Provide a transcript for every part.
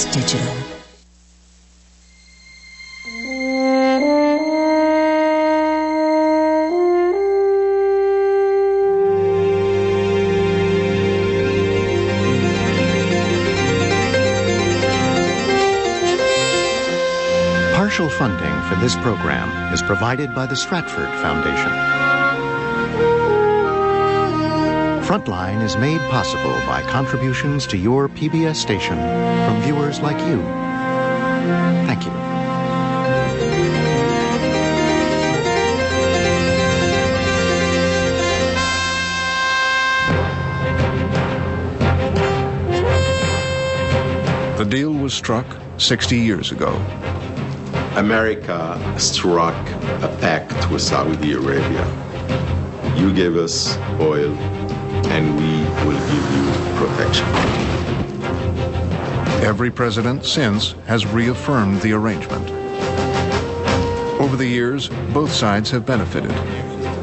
PBS Digital. Partial funding for this program is provided by the Stratford Foundation. Frontline is made possible by contributions to your PBS station from viewers like you. Thank you. The deal was struck 60 years ago. America struck a pact with Saudi Arabia. You gave us oil, and we will give you protection. Every president since has reaffirmed the arrangement. Over the years, both sides have benefited.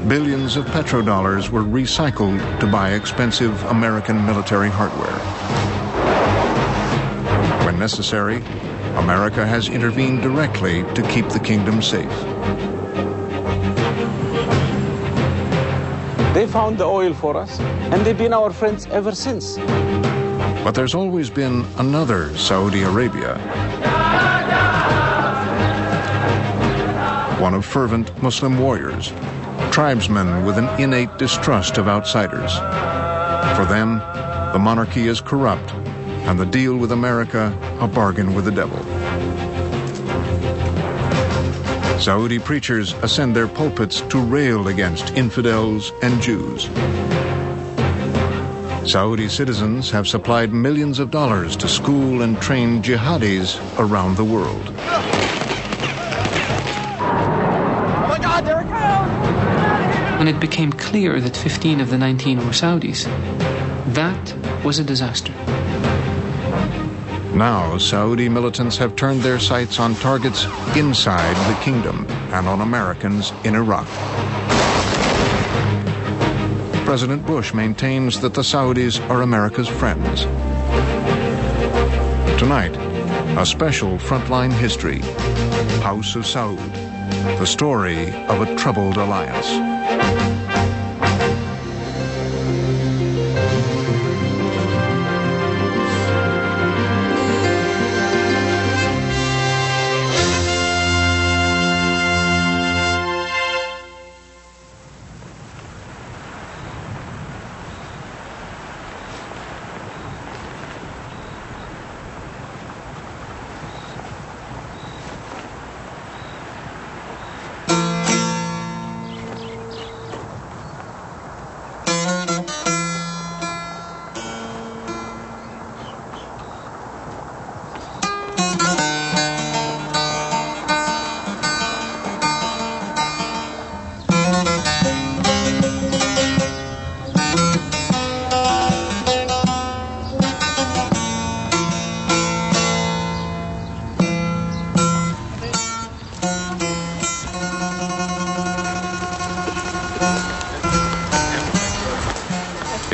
Billions of petrodollars were recycled to buy expensive American military hardware. When necessary, America has intervened directly to keep the kingdom safe. They found the oil for us, and they've been our friends ever since. But there's always been another Saudi Arabia. One of fervent Muslim warriors, tribesmen with an innate distrust of outsiders. For them, the monarchy is corrupt, and the deal with America a bargain with the devil. Saudi preachers ascend their pulpits to rail against infidels and Jews. Saudi citizens have supplied millions of dollars to school and train jihadis around the world. Oh my God, there it goes! When it became clear that 15 of the 19 were Saudis, that was a disaster. Now, Saudi militants have turned their sights on targets inside the kingdom and on Americans in Iraq. President Bush maintains that the Saudis are America's friends. Tonight, a special Frontline history, House of Saud, the story of a troubled alliance.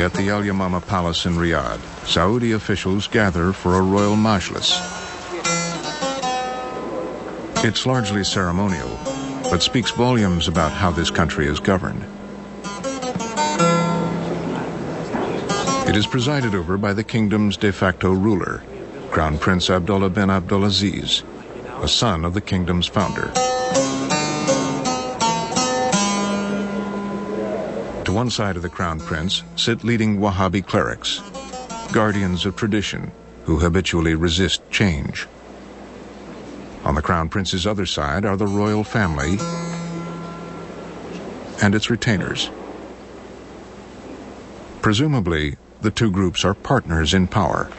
At the Al Yamama Palace in Riyadh, Saudi officials gather for a royal majlis. It's largely ceremonial, but speaks volumes about how this country is governed. It is presided over by the kingdom's de facto ruler, Crown Prince Abdullah bin Abdulaziz, a son of the kingdom's founder. To one side of the Crown Prince sit leading Wahhabi clerics, guardians of tradition who habitually resist change. On the Crown Prince's other side are the royal family and its retainers. Presumably, the two groups are partners in power.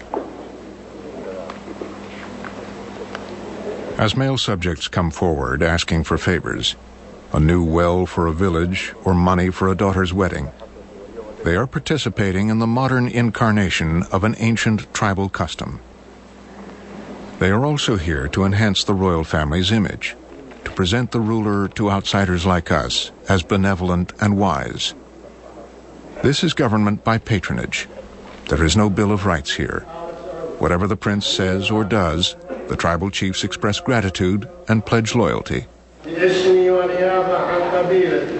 As male subjects come forward asking for favors, a new well for a village or money for a daughter's wedding, they are participating in the modern incarnation of an ancient tribal custom. They are also here to enhance the royal family's image, to present the ruler to outsiders like us as benevolent and wise. This is government by patronage. There is no Bill of Rights here. Whatever the prince says or does, the tribal chiefs express gratitude and pledge loyalty. باسمي والنيابة عن قبيلتي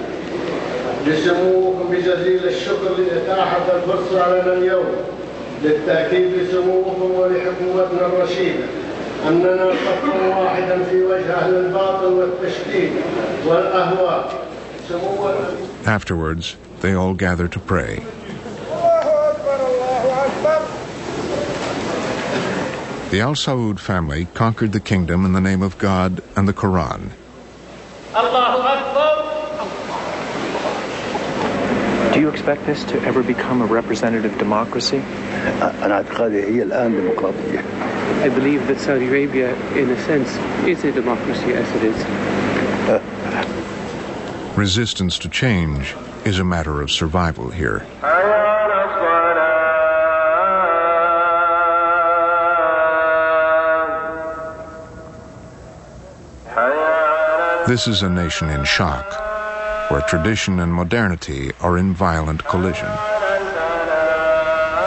لسموكم بجزيل الشكر لإتاحة الفرصة لنا اليوم للتأكيد لسموكم ولحكومتنا الرشيدة أننا صف واحدا في وجه أهل الباطل والتشكيك والأهواء. Afterwards, they all gather to pray. The Al Saud family conquered the kingdom in the name of God and the Quran. Do you expect this to ever become a representative democracy? I believe that Saudi Arabia, in a sense, is a democracy as it is. Resistance to change is a matter of survival here. This is a nation in shock, where tradition and modernity are in violent collision.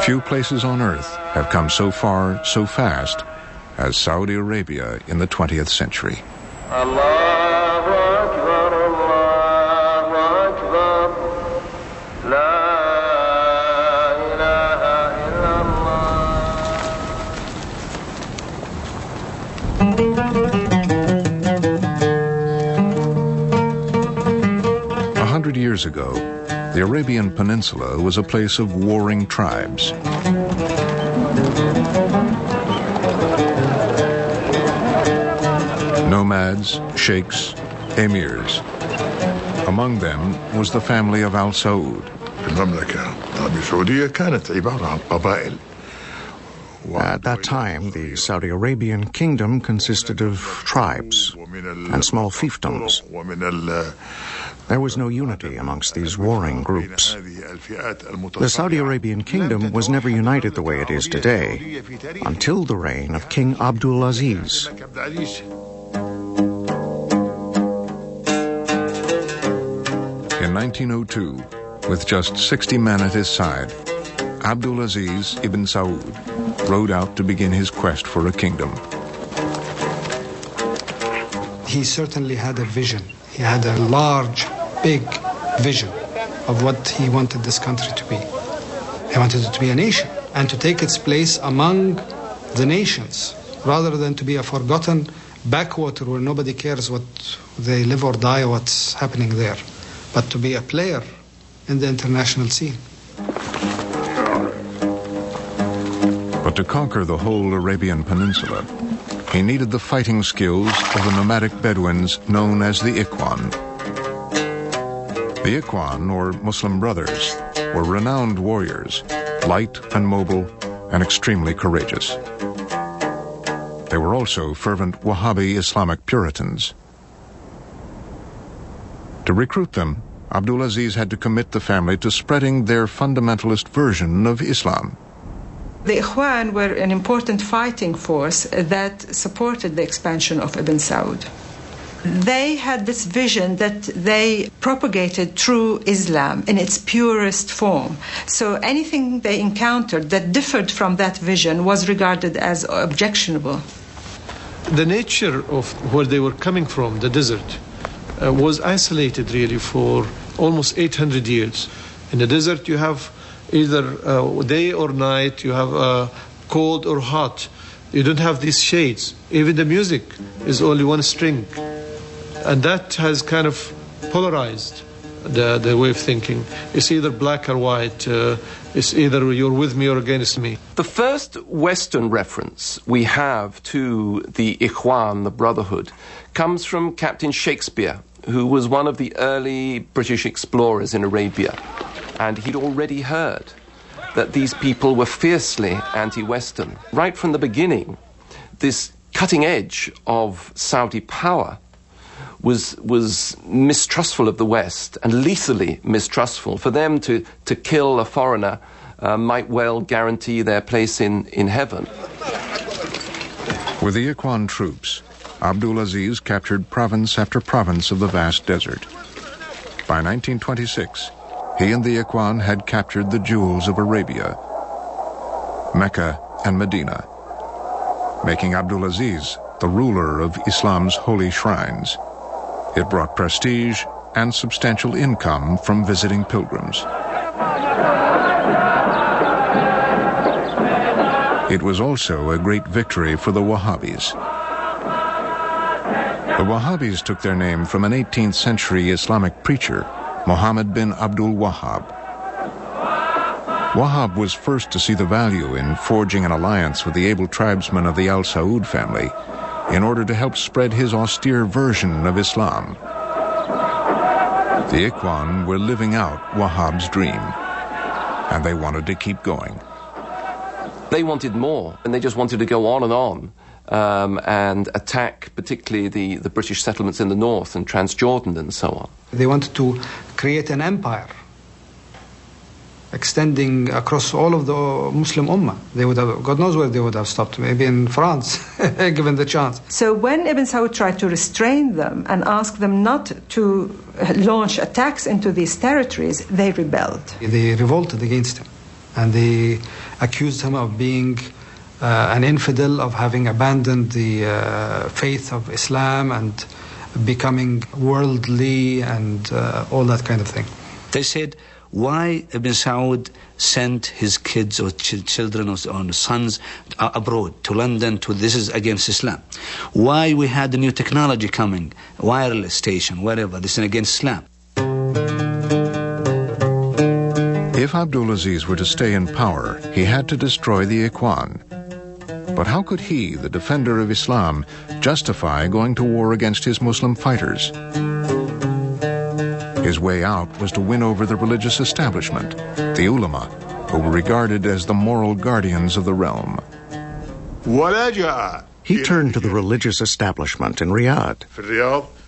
Few places on earth have come so far, so fast, as Saudi Arabia in the 20th century. Years ago, the Arabian Peninsula was a place of warring tribes. Nomads, sheikhs, emirs. Among them was the family of Al Saud. At that time, the Saudi Arabian kingdom consisted of tribes and small fiefdoms. There was no unity amongst these warring groups. The Saudi Arabian kingdom was never united the way it is today, until the reign of King Abdul Aziz. In 1902, with just 60 men at his side, Abdul Aziz ibn Saud rode out to begin his quest for a kingdom. He certainly had a vision. He had a large, big vision of what he wanted this country to be. He wanted it to be a nation and to take its place among the nations, rather than to be a forgotten backwater where nobody cares what they live or die or what's happening there, but to be a player in the international scene. But to conquer the whole Arabian Peninsula, he needed the fighting skills of the nomadic Bedouins known as the Ikhwan. The Ikhwan, or Muslim Brothers, were renowned warriors, light and mobile and extremely courageous. They were also fervent Wahhabi Islamic Puritans. To recruit them, Abdul Aziz had to commit the family to spreading their fundamentalist version of Islam. The Ikhwan were an important fighting force that supported the expansion of Ibn Saud. They had this vision that they propagated true Islam in its purest form. So anything they encountered that differed from that vision was regarded as objectionable. The nature of where they were coming from, the desert, was isolated really for almost 800 years. In the desert you have either day or night, you have cold or hot. You don't have these shades. Even the music is only one string. And that has kind of polarized the way of thinking. It's either black or white. It's either you're with me or against me. The first Western reference we have to the Ikhwan, the Brotherhood, comes from Captain Shakespeare, who was one of the early British explorers in Arabia. And he'd already heard that these people were fiercely anti-Western. Right from the beginning, this cutting edge of Saudi power was mistrustful of the West and lethally mistrustful. For them to kill a foreigner might well guarantee their place in heaven. With the Ikhwan troops, Abdul Aziz captured province after province of the vast desert. By 1926, he and the Ikhwan had captured the jewels of Arabia, Mecca and Medina, making Abdulaziz the ruler of Islam's holy shrines. It brought prestige and substantial income from visiting pilgrims. It was also a great victory for the Wahhabis. The Wahhabis took their name from an 18th century Islamic preacher, Muhammad bin Abdul Wahhab. Wahhab was first to see the value in forging an alliance with the able tribesmen of the Al Saud family in order to help spread his austere version of Islam. The Ikhwan were living out Wahhab's dream, and they wanted to keep going. They wanted more, and they just wanted to go on and attack particularly the British settlements in the north and Transjordan and so on. They wanted to create an empire extending across all of the Muslim Ummah. They would have, God knows where they would have stopped, maybe in France, given the chance. So when Ibn Saud tried to restrain them and ask them not to launch attacks into these territories, they rebelled. They revolted against him, and they accused him of being an infidel, of having abandoned the faith of Islam and becoming worldly and all that kind of thing. They said, why Ibn Saud sent his kids or children or sons abroad to London this is against Islam? Why we had the new technology coming, wireless station, whatever, this is against Islam? If Abdulaziz were to stay in power, he had to destroy the Ikhwan. But how could he, the defender of Islam, justify going to war against his Muslim fighters? His way out was to win over the religious establishment, the ulama, who were regarded as the moral guardians of the realm. He turned to the religious establishment in Riyadh.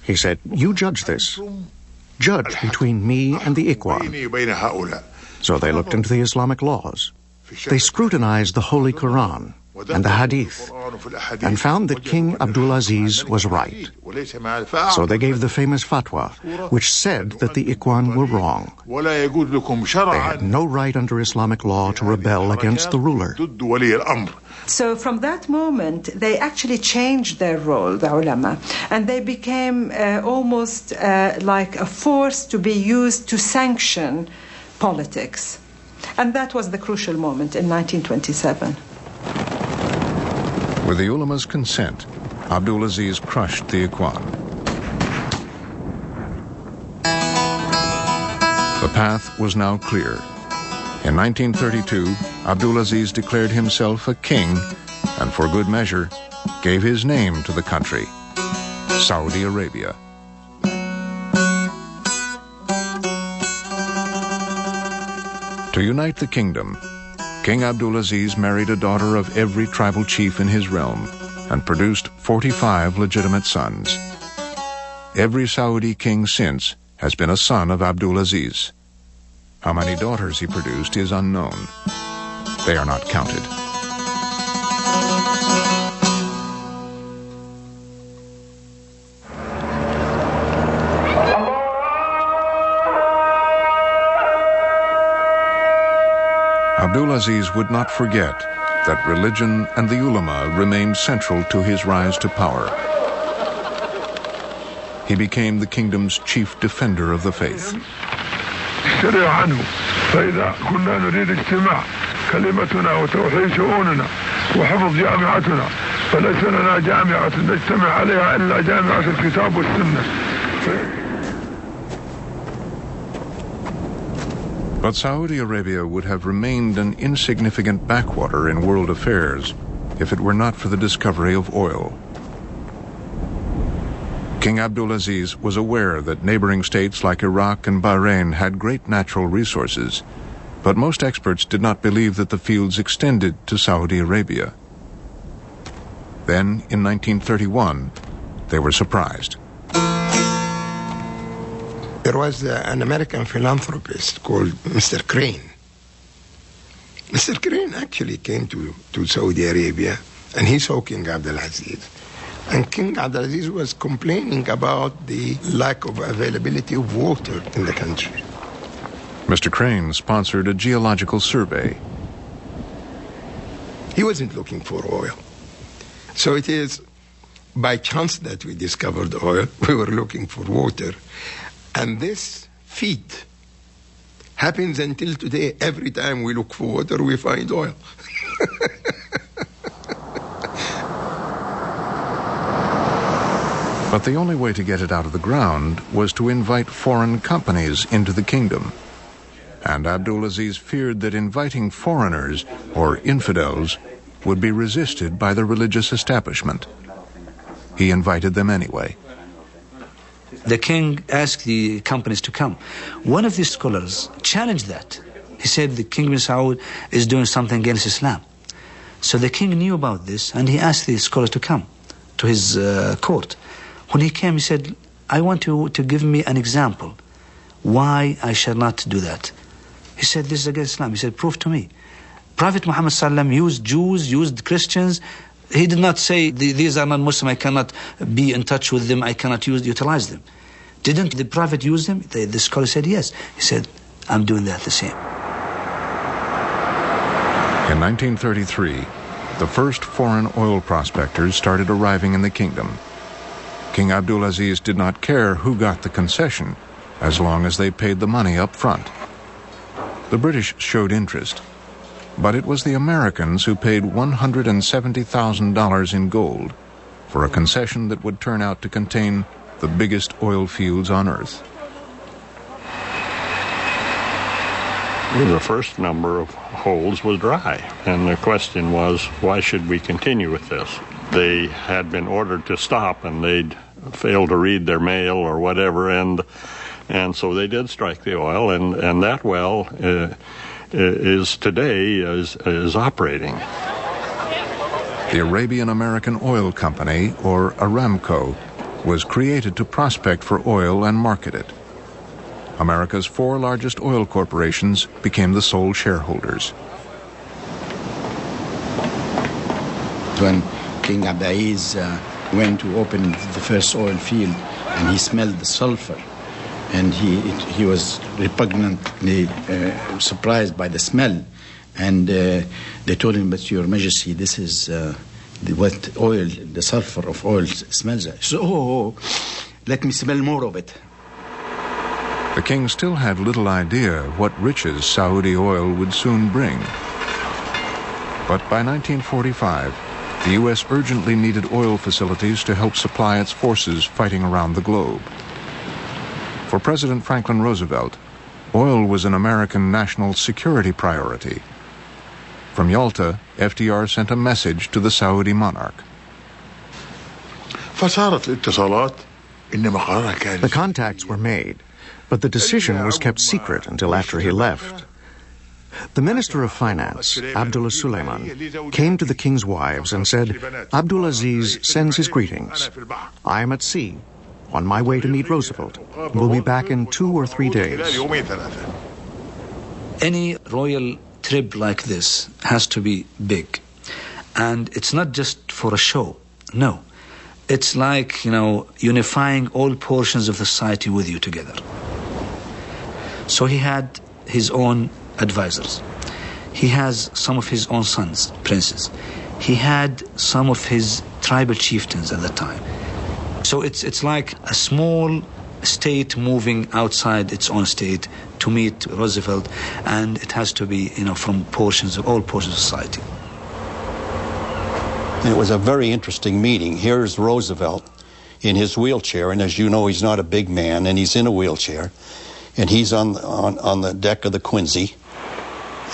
He said, "You judge this. Judge between me and the Ikhwan." So they looked into the Islamic laws. They scrutinized the Holy Quran and the Hadith, and found that King Abdulaziz was right. So they gave the famous fatwa, which said that the Ikhwan were wrong. They had no right under Islamic law to rebel against the ruler. So from that moment, they actually changed their role, the ulama, and they became almost like a force to be used to sanction politics. And that was the crucial moment in 1927. With the ulama's consent, Abdulaziz crushed the Ikhwan. The path was now clear. In 1932, Abdulaziz declared himself a king and, for good measure, gave his name to the country, Saudi Arabia. To unite the kingdom, King Abdulaziz married a daughter of every tribal chief in his realm and produced 45 legitimate sons. Every Saudi king since has been a son of Abdulaziz. How many daughters he produced is unknown. They are not counted. Abdulaziz would not forget that religion and the ulama remained central to his rise to power. He became the kingdom's chief defender of the faith. But Saudi Arabia would have remained an insignificant backwater in world affairs if it were not for the discovery of oil. King Abdulaziz was aware that neighboring states like Iraq and Bahrain had great natural resources, but most experts did not believe that the fields extended to Saudi Arabia. Then, in 1931, they were surprised. There was an American philanthropist called Mr. Crane. Mr. Crane actually came to Saudi Arabia, and he saw King Abdulaziz. And King Abdulaziz was complaining about the lack of availability of water in the country. Mr. Crane sponsored a geological survey. He wasn't looking for oil. So it is by chance that we discovered oil. We were looking for water. And this feat happens until today. Every time we look for water, we find oil. But the only way to get it out of the ground was to invite foreign companies into the kingdom. And Abdulaziz feared that inviting foreigners, or infidels, would be resisted by the religious establishment. He invited them anyway. The king asked the companies to come. One of the scholars challenged that. He said the King bin Saud is doing something against Islam. So the king knew about this, and he asked the scholars to come to his court. When he came, he said, I want you to give me an example why I shall not do that. He said, this is against Islam. He said, prove to me. Prophet Muhammad ﷺ used Jews, used Christians. He did not say, these are not Muslim, I cannot be in touch with them, I cannot utilize them. Didn't the Prophet use them? The scholar said, yes. He said, I'm doing that the same. In 1933, the first foreign oil prospectors started arriving in the kingdom. King Abdulaziz did not care who got the concession, as long as they paid the money up front. The British showed interest, but it was the Americans who paid $170,000 in gold for a concession that would turn out to contain the biggest oil fields on Earth. The first number of holes was dry, and the question was, why should we continue with this? They had been ordered to stop, and they'd failed to read their mail or whatever, and so they did strike the oil, and that well is today operating. The Arabian American Oil Company, or Aramco, was created to prospect for oil and market it. America's 4 largest oil corporations became the sole shareholders. When King Abdulaziz went to open the first oil field, and he smelled the sulfur, and he was repugnantly surprised by the smell, and they told him, but Your Majesty, this is what oil, the sulfur of oil smells like. So, let me smell more of it. The king still had little idea what riches Saudi oil would soon bring. But by 1945, the U.S. urgently needed oil facilities to help supply its forces fighting around the globe. For President Franklin Roosevelt, oil was an American national security priority. From Yalta, FDR sent a message to the Saudi monarch. The contacts were made, but the decision was kept secret until after he left. The Minister of Finance, Abdullah Suleiman, came to the king's wives and said, Abdulaziz sends his greetings. I am at sea, on my way to meet Roosevelt. We'll be back in 2 or 3 days. Any royal trip like this has to be big. And it's not just for a show. No. It's like, unifying all portions of the society with you together. So he had his own advisors. He has some of his own sons, princes. He had some of his tribal chieftains at the time. So it's like a small state moving outside its own state to meet Roosevelt, and it has to be, from all portions of society. It was a very interesting meeting. Here's Roosevelt in his wheelchair, and as you know, he's not a big man, and he's in a wheelchair, and he's on the deck of the Quincy.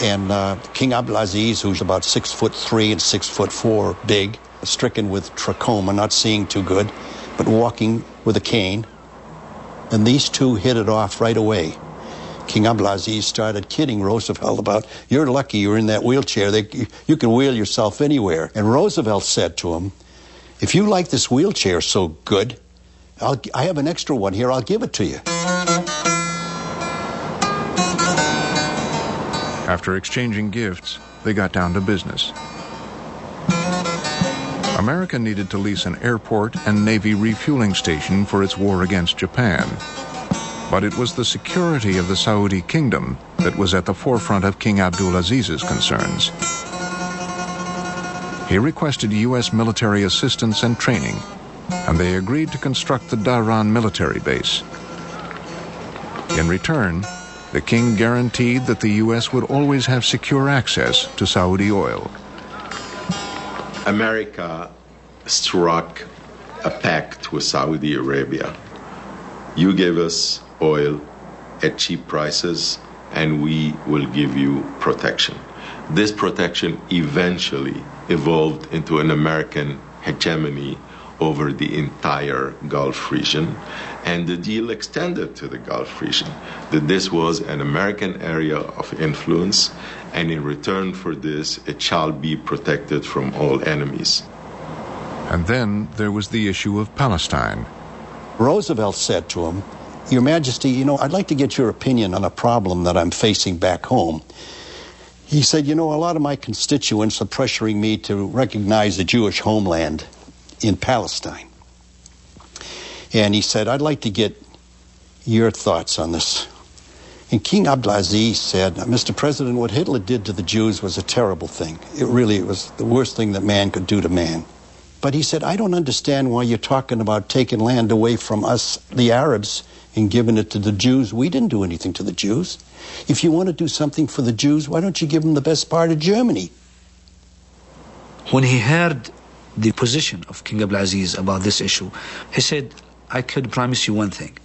And King Abdulaziz, who's about 6'3" and 6'4", big, stricken with trachoma, not seeing too good, but walking with a cane. And these two hit it off right away. King Abdulaziz started kidding Roosevelt about, you're lucky you're in that wheelchair. You can wheel yourself anywhere. And Roosevelt said to him, if you like this wheelchair so good, I have an extra one here, I'll give it to you. After exchanging gifts, they got down to business. America needed to lease an airport and Navy refueling station for its war against Japan. But it was the security of the Saudi kingdom that was at the forefront of King Abdulaziz's concerns. He requested U.S. military assistance and training, and they agreed to construct the Dahran military base. In return, the king guaranteed that the U.S. would always have secure access to Saudi oil. America struck a pact with Saudi Arabia. You give us oil at cheap prices, and we will give you protection. This protection eventually evolved into an American hegemony over the entire Gulf region, and the deal extended to the Gulf region, that this was an American area of influence, and in return for this, it shall be protected from all enemies. And then there was the issue of Palestine. Roosevelt said to him, "Your Majesty, you know, I'd like to get your opinion on a problem that I'm facing back home." He said, "You know, a lot of my constituents are pressuring me to recognize the Jewish homeland in Palestine." And he said, "I'd like to get your thoughts on this." And King Abdulaziz said, "Mr. President, what Hitler did to the Jews was a terrible thing. It really was the worst thing that man could do to man. But," he said, "I don't understand why you're talking about taking land away from us, the Arabs, and giving it to the Jews. We didn't do anything to the Jews. If you want to do something for the Jews, why don't you give them the best part of Germany?" When he heard the position of King Abdulaziz about this issue, he said, "I could promise you one thing.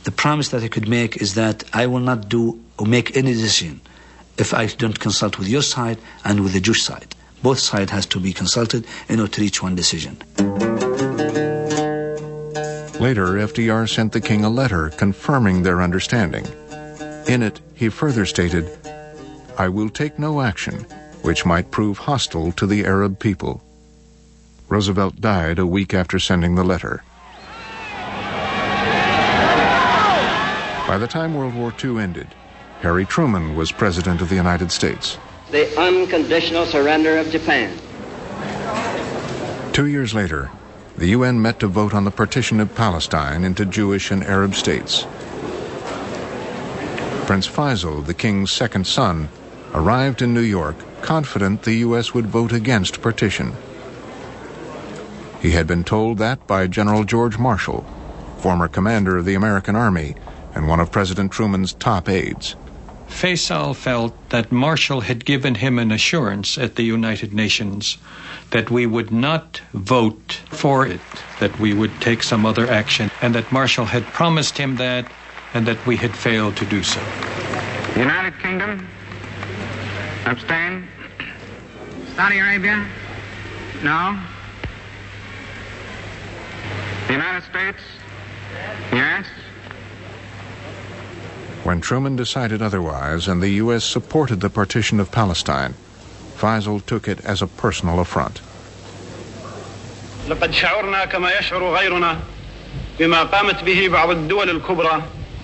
The promise that I could make is that I will not do or make any decision if I don't consult with your side and with the Jewish side. Both sides has to be consulted in order to reach one decision." Later, FDR sent the king a letter confirming their understanding. In it, he further stated, "I will take no action which might prove hostile to the Arab people." Roosevelt died a week after sending the letter. By the time World War II ended, Harry Truman was President of the United States. The unconditional surrender of Japan. 2 years later, the UN met to vote on the partition of Palestine into Jewish and Arab states. Prince Faisal, the king's second son, arrived in New York confident the U.S. would vote against partition. He had been told that by General George Marshall, former commander of the American Army and one of President Truman's top aides. Faisal felt that Marshall had given him an assurance at the United Nations that we would not vote for it, that we would take some other action, and that Marshall had promised him that, and that we had failed to do so. The United Kingdom, abstain. Saudi Arabia, no. The United States, yes. When Truman decided otherwise and the U.S. supported the partition of Palestine, Faisal took it as a personal affront. لقد شعرنا كما يشعر غيرنا بما قامت به بعض الدول الكبرى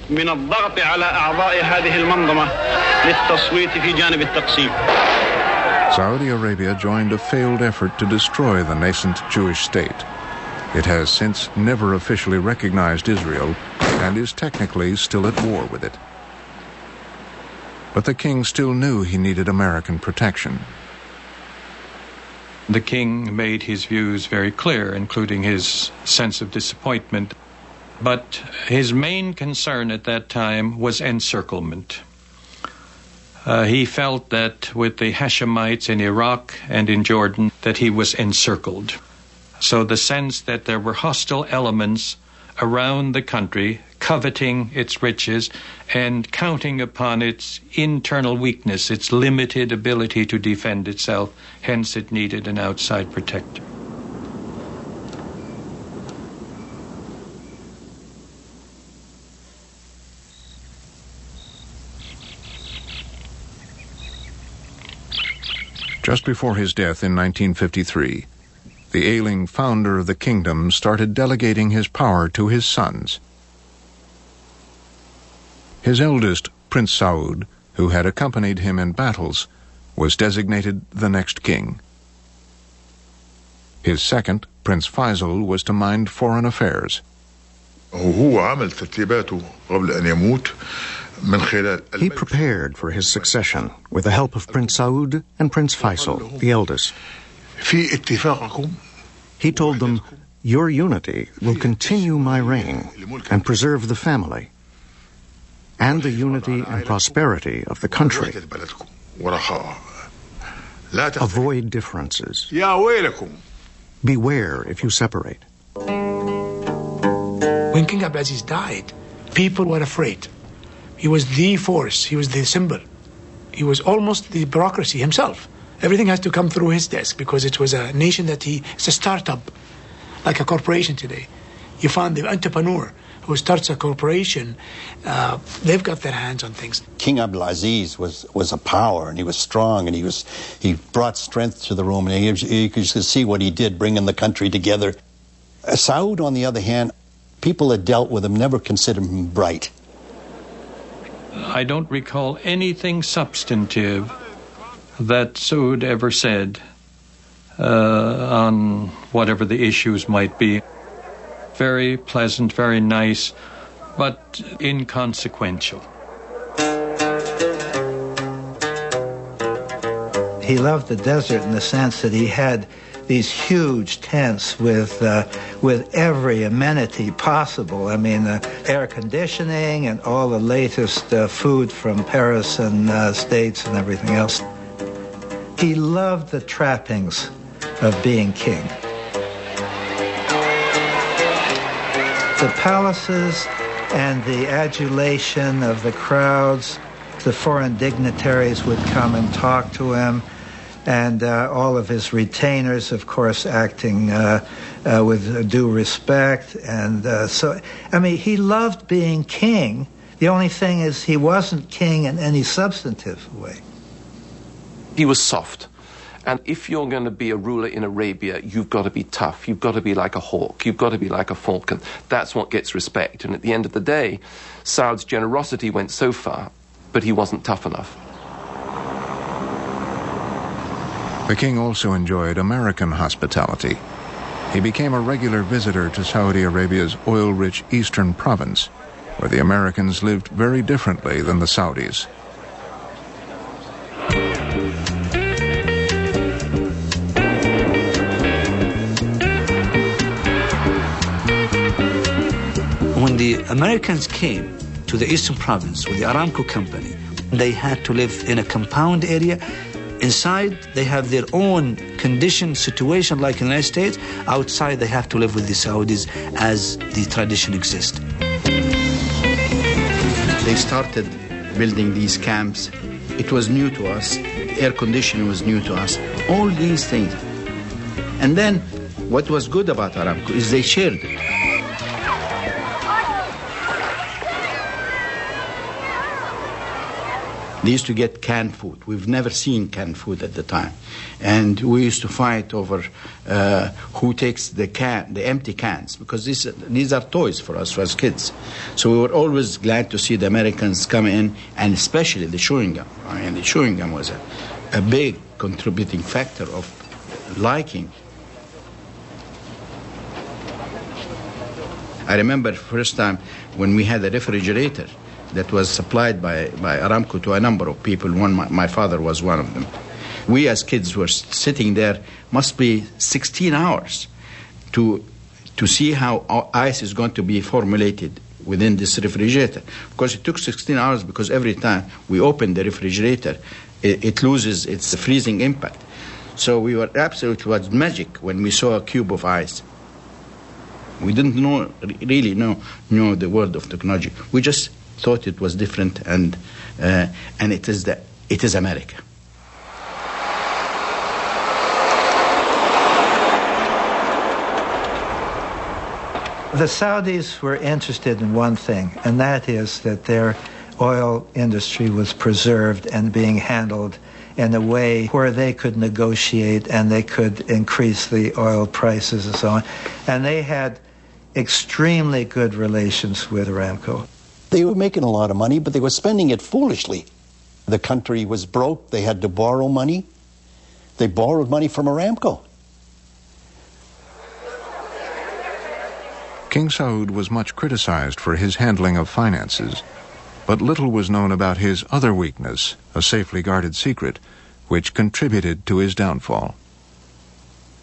من الضغط على أعضاء هذه المنظمة للتصويت في جانب التقسيم. Saudi Arabia joined a failed effort to destroy the nascent Jewish state. It has since never officially recognized Israel and is technically still at war with it. But the king still knew he needed American protection. The king made his views very clear, including his sense of disappointment. But his main concern at that time was encirclement. He felt that with the Hashemites in Iraq and in Jordan, that he was encircled. So the sense that there were hostile elements around the country, coveting its riches and counting upon its internal weakness, its limited ability to defend itself, hence it needed an outside protector. Just before his death in 1953, the ailing founder of the kingdom started delegating his power to his sons. His eldest, Prince Saud, who had accompanied him in battles, was designated the next king. His second, Prince Faisal, was to mind foreign affairs. He prepared for his succession with the help of Prince Saud and Prince Faisal, the eldest. He told them, "Your unity will continue my reign and preserve the family and the unity and prosperity of the country. Avoid differences. Beware if you separate." When King Abdulaziz died, people were afraid. He was the force, he was the symbol. He was almost the bureaucracy himself. Everything has to come through his desk because it was a nation it's a startup, like a corporation today. You find the entrepreneur who starts a corporation, they've got their hands on things. King Abdulaziz was a power, and he was strong, and he brought strength to the room, and you could see what he did, bringing the country together. Saud, on the other hand, people that dealt with him never considered him bright. I don't recall anything substantive that Saud ever said on whatever the issues might be. Very pleasant, very nice, but inconsequential. He loved the desert in the sense that he had these huge tents with every amenity possible. I mean, air conditioning and all the latest food from Paris and States and everything else. He loved the trappings of being king. The palaces and the adulation of the crowds, the foreign dignitaries would come and talk to him, and all of his retainers, of course, acting with due respect. And so, I mean, he loved being king. The only thing is he wasn't king in any substantive way. He was soft. And if you're going to be a ruler in Arabia, you've got to be tough. You've got to be like a hawk. You've got to be like a falcon. That's what gets respect. And at the end of the day, Saud's generosity went so far, but he wasn't tough enough. The king also enjoyed American hospitality. He became a regular visitor to Saudi Arabia's oil-rich eastern province, where the Americans lived very differently than the Saudis. When the Americans came to the eastern province with the Aramco company, they had to live in a compound area. Inside, they have their own condition, situation like in the United States. Outside, they have to live with the Saudis as the tradition exists. They started building these camps. It was new to us. Air conditioning was new to us. All these things. And then, what was good about Aramco is they shared it. They used to get canned food. We've never seen canned food at the time. And we used to fight over who takes the empty cans, because these are toys for us as kids. So we were always glad to see the Americans come in, and especially the chewing gum. And the chewing gum was a big contributing factor of liking. I remember the first time when we had a refrigerator that was supplied by Aramco to a number of people. My father was one of them. We as kids were sitting there, must be 16 hours, to see how ice is going to be formulated within this refrigerator. Of course, it took 16 hours because every time we opened the refrigerator, it loses its freezing impact. So we were absolutely, it was magic when we saw a cube of ice. We didn't really know the world of technology. We just thought it was different, and it is America. The Saudis were interested in one thing, and that is that their oil industry was preserved and being handled in a way where they could negotiate and they could increase the oil prices and so on. And they had extremely good relations with Aramco. They were making a lot of money, but they were spending it foolishly. The country was broke. They had to borrow money. They borrowed money from Aramco. King Saud was much criticized for his handling of finances, but little was known about his other weakness, a safely guarded secret, which contributed to his downfall.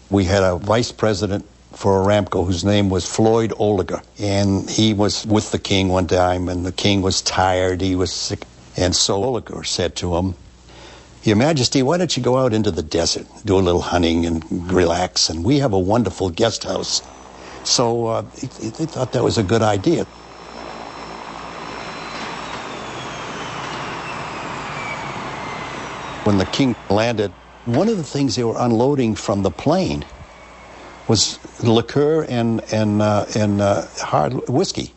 We had a vice president for Aramco whose name was Floyd Oliger, and he was with the king one time, and the king was tired, he was sick, and so Oliger said to him, "Your Majesty, why don't you go out into the desert, do a little hunting and relax, and we have a wonderful guest house." So they thought that was a good idea. When the king landed, one of the things they were unloading from the plane was liqueur and hard whiskey.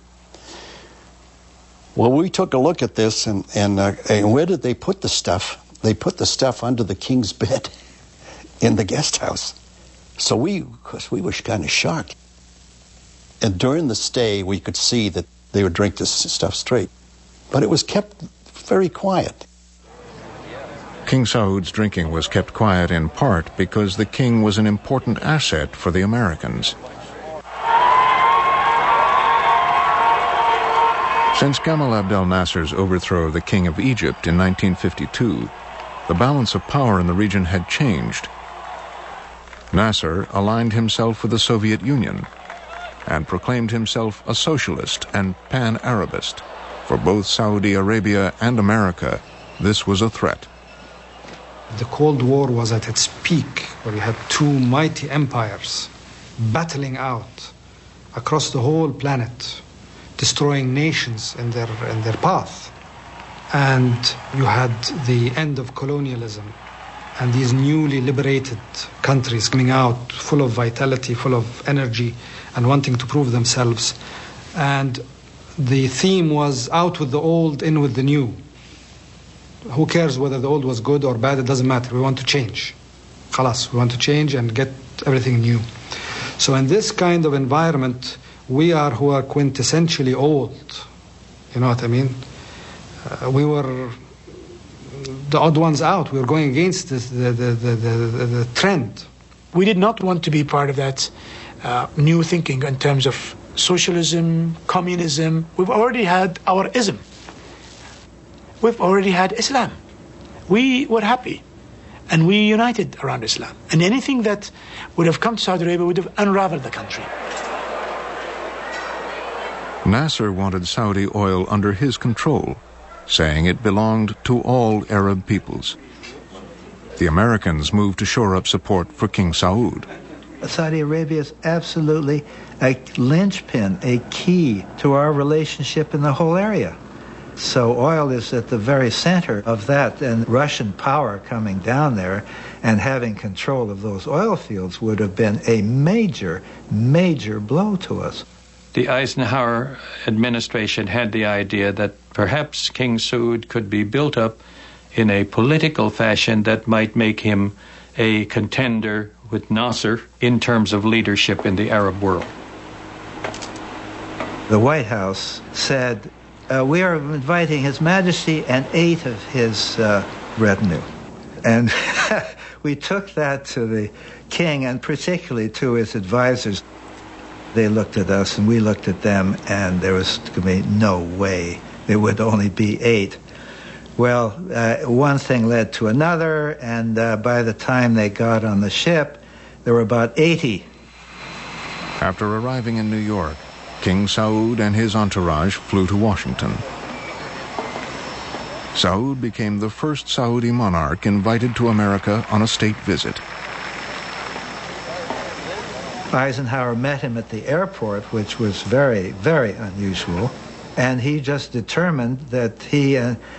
Well, we took a look at this, and where did they put the stuff? They put the stuff under the king's bed in the guest house. So we were kind of shocked. And during the stay, we could see that they would drink this stuff straight. But it was kept very quiet. King Saud's drinking was kept quiet in part because the king was an important asset for the Americans. Since Gamal Abdel Nasser's overthrow of the king of Egypt in 1952, the balance of power in the region had changed. Nasser aligned himself with the Soviet Union and proclaimed himself a socialist and pan-Arabist. For both Saudi Arabia and America, this was a threat. The Cold War was at its peak, where you had two mighty empires battling out across the whole planet, destroying nations in their path. And you had the end of colonialism and these newly liberated countries coming out full of vitality, full of energy, and wanting to prove themselves. And the theme was out with the old, in with the new. Who cares whether the old was good or bad? It doesn't matter. We want to change. Khalas, we want to change and get everything new. So in this kind of environment, we are who are quintessentially old. You know what I mean? We were the odd ones out. We were going against the trend. We did not want to be part of that new thinking in terms of socialism, communism. We've already had our ism. We've already had Islam. We were happy, and we united around Islam. And anything that would have come to Saudi Arabia would have unraveled the country. Nasser wanted Saudi oil under his control, saying it belonged to all Arab peoples. The Americans moved to shore up support for King Saud. Saudi Arabia is absolutely a linchpin, a key to our relationship in the whole area. So oil is at the very center of that, and Russian power coming down there and having control of those oil fields would have been a major, major blow to us. The Eisenhower administration had the idea that perhaps King Saud could be built up in a political fashion that might make him a contender with Nasser in terms of leadership in the Arab world. The White House said, we are inviting His Majesty and 8 of his retinue. And we took that to the king, and particularly to his advisors. They looked at us and we looked at them, and there was going to be no way there would only be 8. Well, one thing led to another, and by the time they got on the ship, there were about 80. After arriving in New York, King Saud and his entourage flew to Washington. Saud became the first Saudi monarch invited to America on a state visit. Eisenhower met him at the airport, which was very, very unusual, and he just determined that he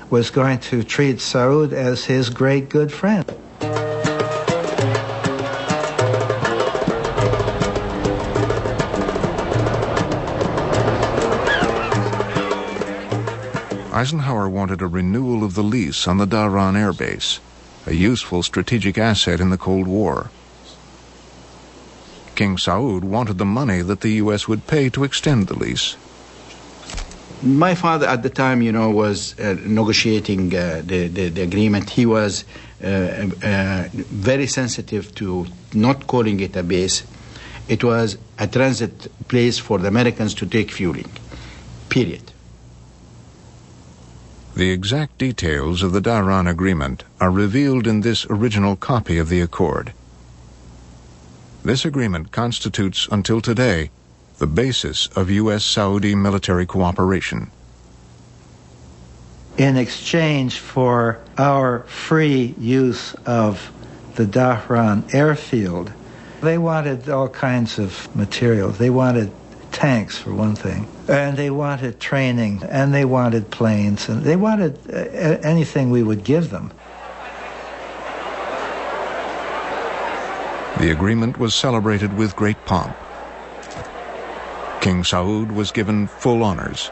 was going to treat Saud as his great good friend. Eisenhower wanted a renewal of the lease on the Dahran Air Base, a useful strategic asset in the Cold War. King Saud wanted the money that the U.S. would pay to extend the lease. My father at the time, was negotiating the agreement. He was very sensitive to not calling it a base. It was a transit place for the Americans to take fueling, period. The exact details of the Dahran Agreement are revealed in this original copy of the accord. This agreement constitutes, until today, the basis of U.S.-Saudi military cooperation. In exchange for our free use of the Dahran airfield, they wanted all kinds of materials. They wanted tanks, for one thing, and they wanted training, and they wanted planes, and they wanted anything we would give them. The agreement was celebrated with great pomp. King Saud was given full honors.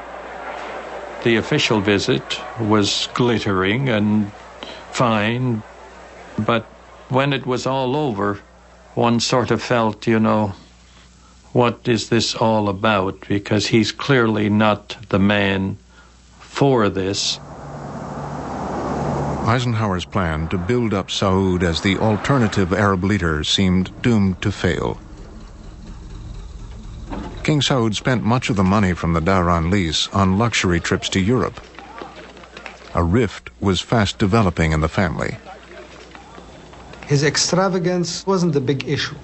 The official visit was glittering and fine, but when it was all over, one sort of felt, what is this all about? Because he's clearly not the man for this. Eisenhower's plan to build up Saud as the alternative Arab leader seemed doomed to fail. King Saud spent much of the money from the Dahran lease on luxury trips to Europe. A rift was fast developing in the family. His extravagance wasn't the big issue.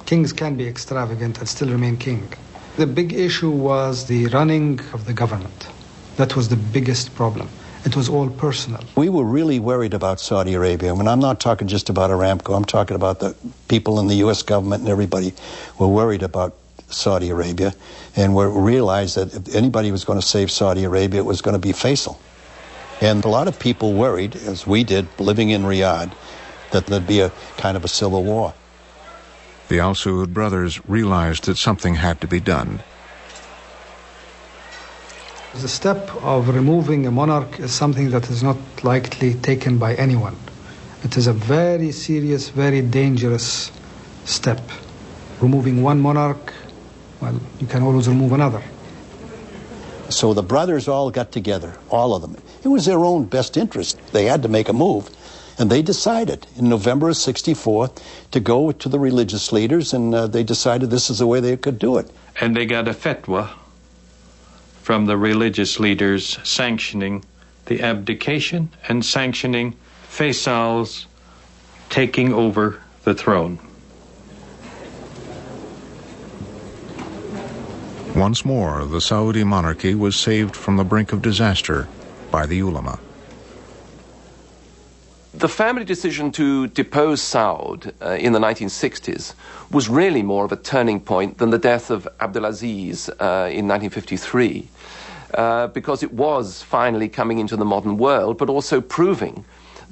Kings can be extravagant and still remain king. The big issue was the running of the government. That was the biggest problem. It was all personal. We were really worried about Saudi Arabia. I'm not talking just about Aramco. I'm talking about the people in the U.S. government, and everybody were worried about Saudi Arabia, and we realized that if anybody was going to save Saudi Arabia, it was going to be Faisal. And a lot of people worried, as we did, living in Riyadh, that there'd be a kind of a civil war. The Al Saud brothers realized that something had to be done. The step of removing a monarch is something that is not likely taken by anyone. It is a very serious, very dangerous step. Removing one monarch, well, you can always remove another. So the brothers all got together, all of them. It was their own best interest. They had to make a move. And they decided in November of '64 to go to the religious leaders, and they decided this is the way they could do it. And they got a fatwa from the religious leaders sanctioning the abdication and sanctioning Faisal's taking over the throne. Once more, the Saudi monarchy was saved from the brink of disaster by the ulama. The family decision to depose Saud in the 1960s was really more of a turning point than the death of Abdulaziz in 1953, because it was finally coming into the modern world, but also proving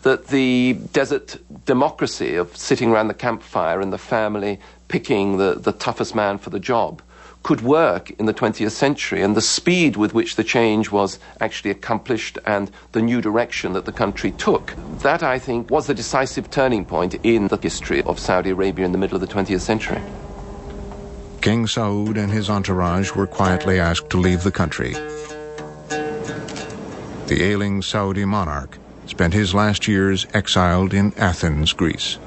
that the desert democracy of sitting around the campfire and the family picking the toughest man for the job could work in the 20th century, and the speed with which the change was actually accomplished and the new direction that the country took. That, I think, was the decisive turning point in the history of Saudi Arabia in the middle of the 20th century. King Saud and his entourage were quietly asked to leave the country. The ailing Saudi monarch spent his last years exiled in Athens, Greece.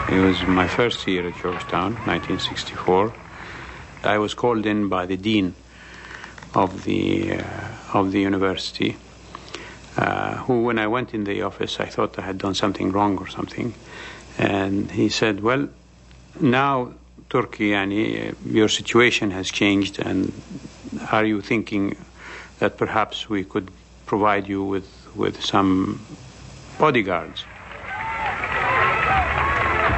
It was my first year at Georgetown, 1964. I was called in by the dean of the university, who, when I went in the office, I thought I had done something wrong or something. And he said, well, now, Turkey, your situation has changed, and are you thinking that perhaps we could provide you with some bodyguards?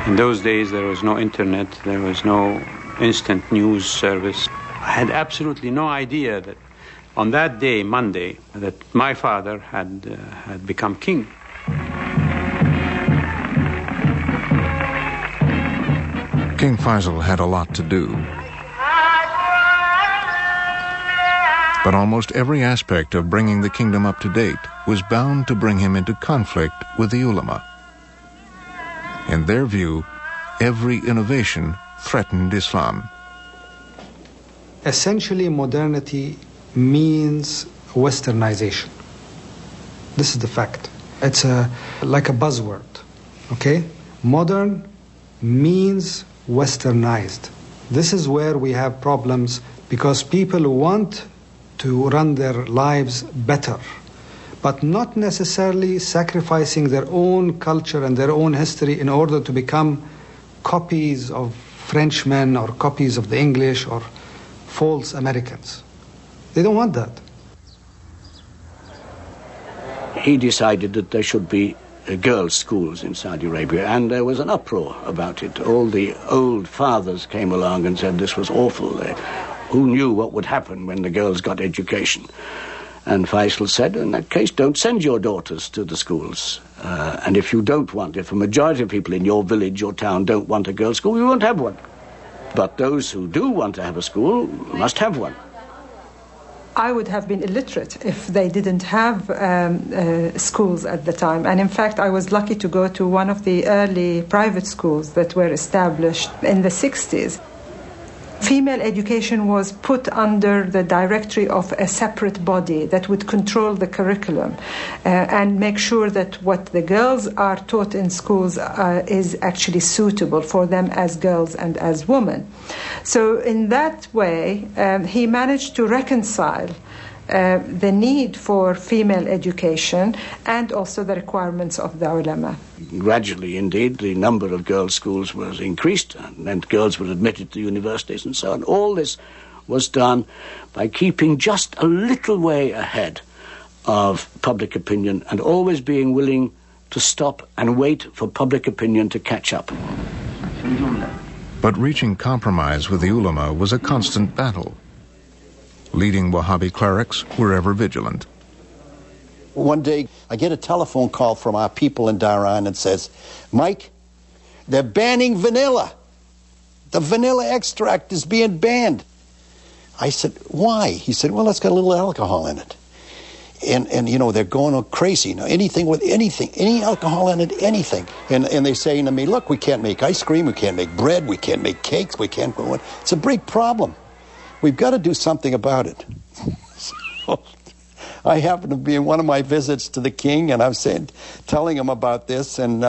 In those days, there was no internet, there was no instant news service. I had absolutely no idea that on that day, Monday, that my father had become king. King Faisal had a lot to do. But almost every aspect of bringing the kingdom up to date was bound to bring him into conflict with the ulama. In their view, every innovation threatened Islam. Essentially, modernity means westernization. This is the fact. It's like a buzzword. Okay? Modern means westernized. This is where we have problems, because people want to run their lives better, but not necessarily sacrificing their own culture and their own history in order to become copies of Frenchmen or copies of the English or false Americans. They don't want that. He decided that there should be girls' schools in Saudi Arabia, and there was an uproar about it. All the old fathers came along and said this was awful. Who knew what would happen when the girls got education? And Faisal said, in that case, don't send your daughters to the schools. And if a majority of people in your village or town don't want a girls' school, you won't have one. But those who do want to have a school must have one. I would have been illiterate if they didn't have schools at the time. And in fact, I was lucky to go to one of the early private schools that were established in the 60s. Female education was put under the directory of a separate body that would control the curriculum and make sure that what the girls are taught in schools is actually suitable for them as girls and as women. So in that way, he managed to reconcile the need for female education and also the requirements of the ulama. Gradually, indeed, the number of girls' schools was increased, and girls were admitted to universities and so on. All this was done by keeping just a little way ahead of public opinion and always being willing to stop and wait for public opinion to catch up. But reaching compromise with the ulama was a constant battle. Leading Wahhabi clerics were ever vigilant. One day, I get a telephone call from our people in Dhahran and says, Mike, they're banning vanilla. The vanilla extract is being banned. I said, why? He said, well, it's got a little alcohol in it. And you know, they're going crazy. Now, anything with anything, any alcohol in it, anything. And they're saying to me, look, we can't make ice cream, we can't make bread, we can't make cakes, we can't go in. It's a big problem. We've got to do something about it. So, I happened to be in one of my visits to the king, and I was telling him about this, and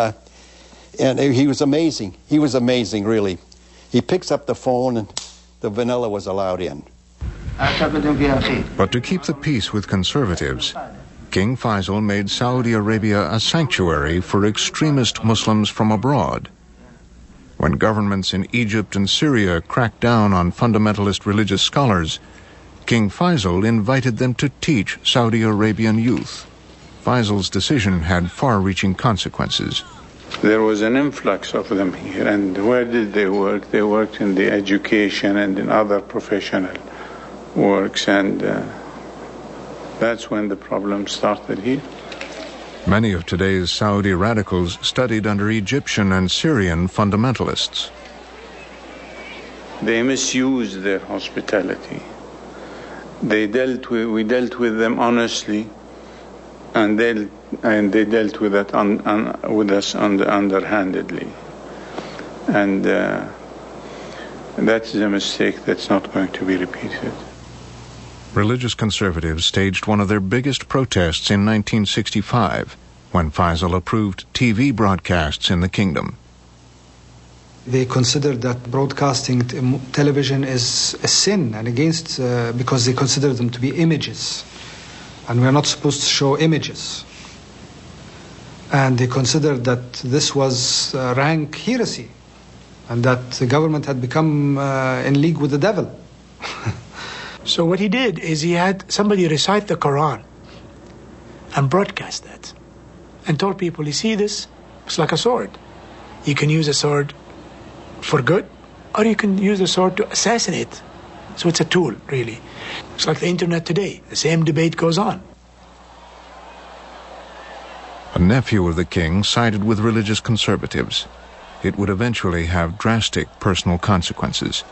he was amazing. He was amazing, really. He picks up the phone, and the vanilla was allowed in. But to keep the peace with conservatives, King Faisal made Saudi Arabia a sanctuary for extremist Muslims from abroad. When governments in Egypt and Syria cracked down on fundamentalist religious scholars, King Faisal invited them to teach Saudi Arabian youth. Faisal's decision had far-reaching consequences. There was an influx of them here, and where did they work? They worked in the education and in other professional works, and that's when the problem started here. Many of today's Saudi radicals studied under Egyptian and Syrian fundamentalists. They misused their hospitality. We dealt with them honestly, and they dealt with that with us underhandedly. And that's a mistake that's not going to be repeated. Religious conservatives staged one of their biggest protests in 1965, when Faisal approved TV broadcasts in the kingdom. They considered that broadcasting television is a sin and against, because they consider them to be images. And we're not supposed to show images. And they considered that this was rank heresy, and that the government had become in league with the devil. So what he did is he had somebody recite the Quran and broadcast that and told people, you see this? It's like a sword. You can use a sword for good, or you can use a sword to assassinate. So it's a tool, really. It's like the internet today. The same debate goes on. A nephew of the king sided with religious conservatives. It would eventually have drastic personal consequences.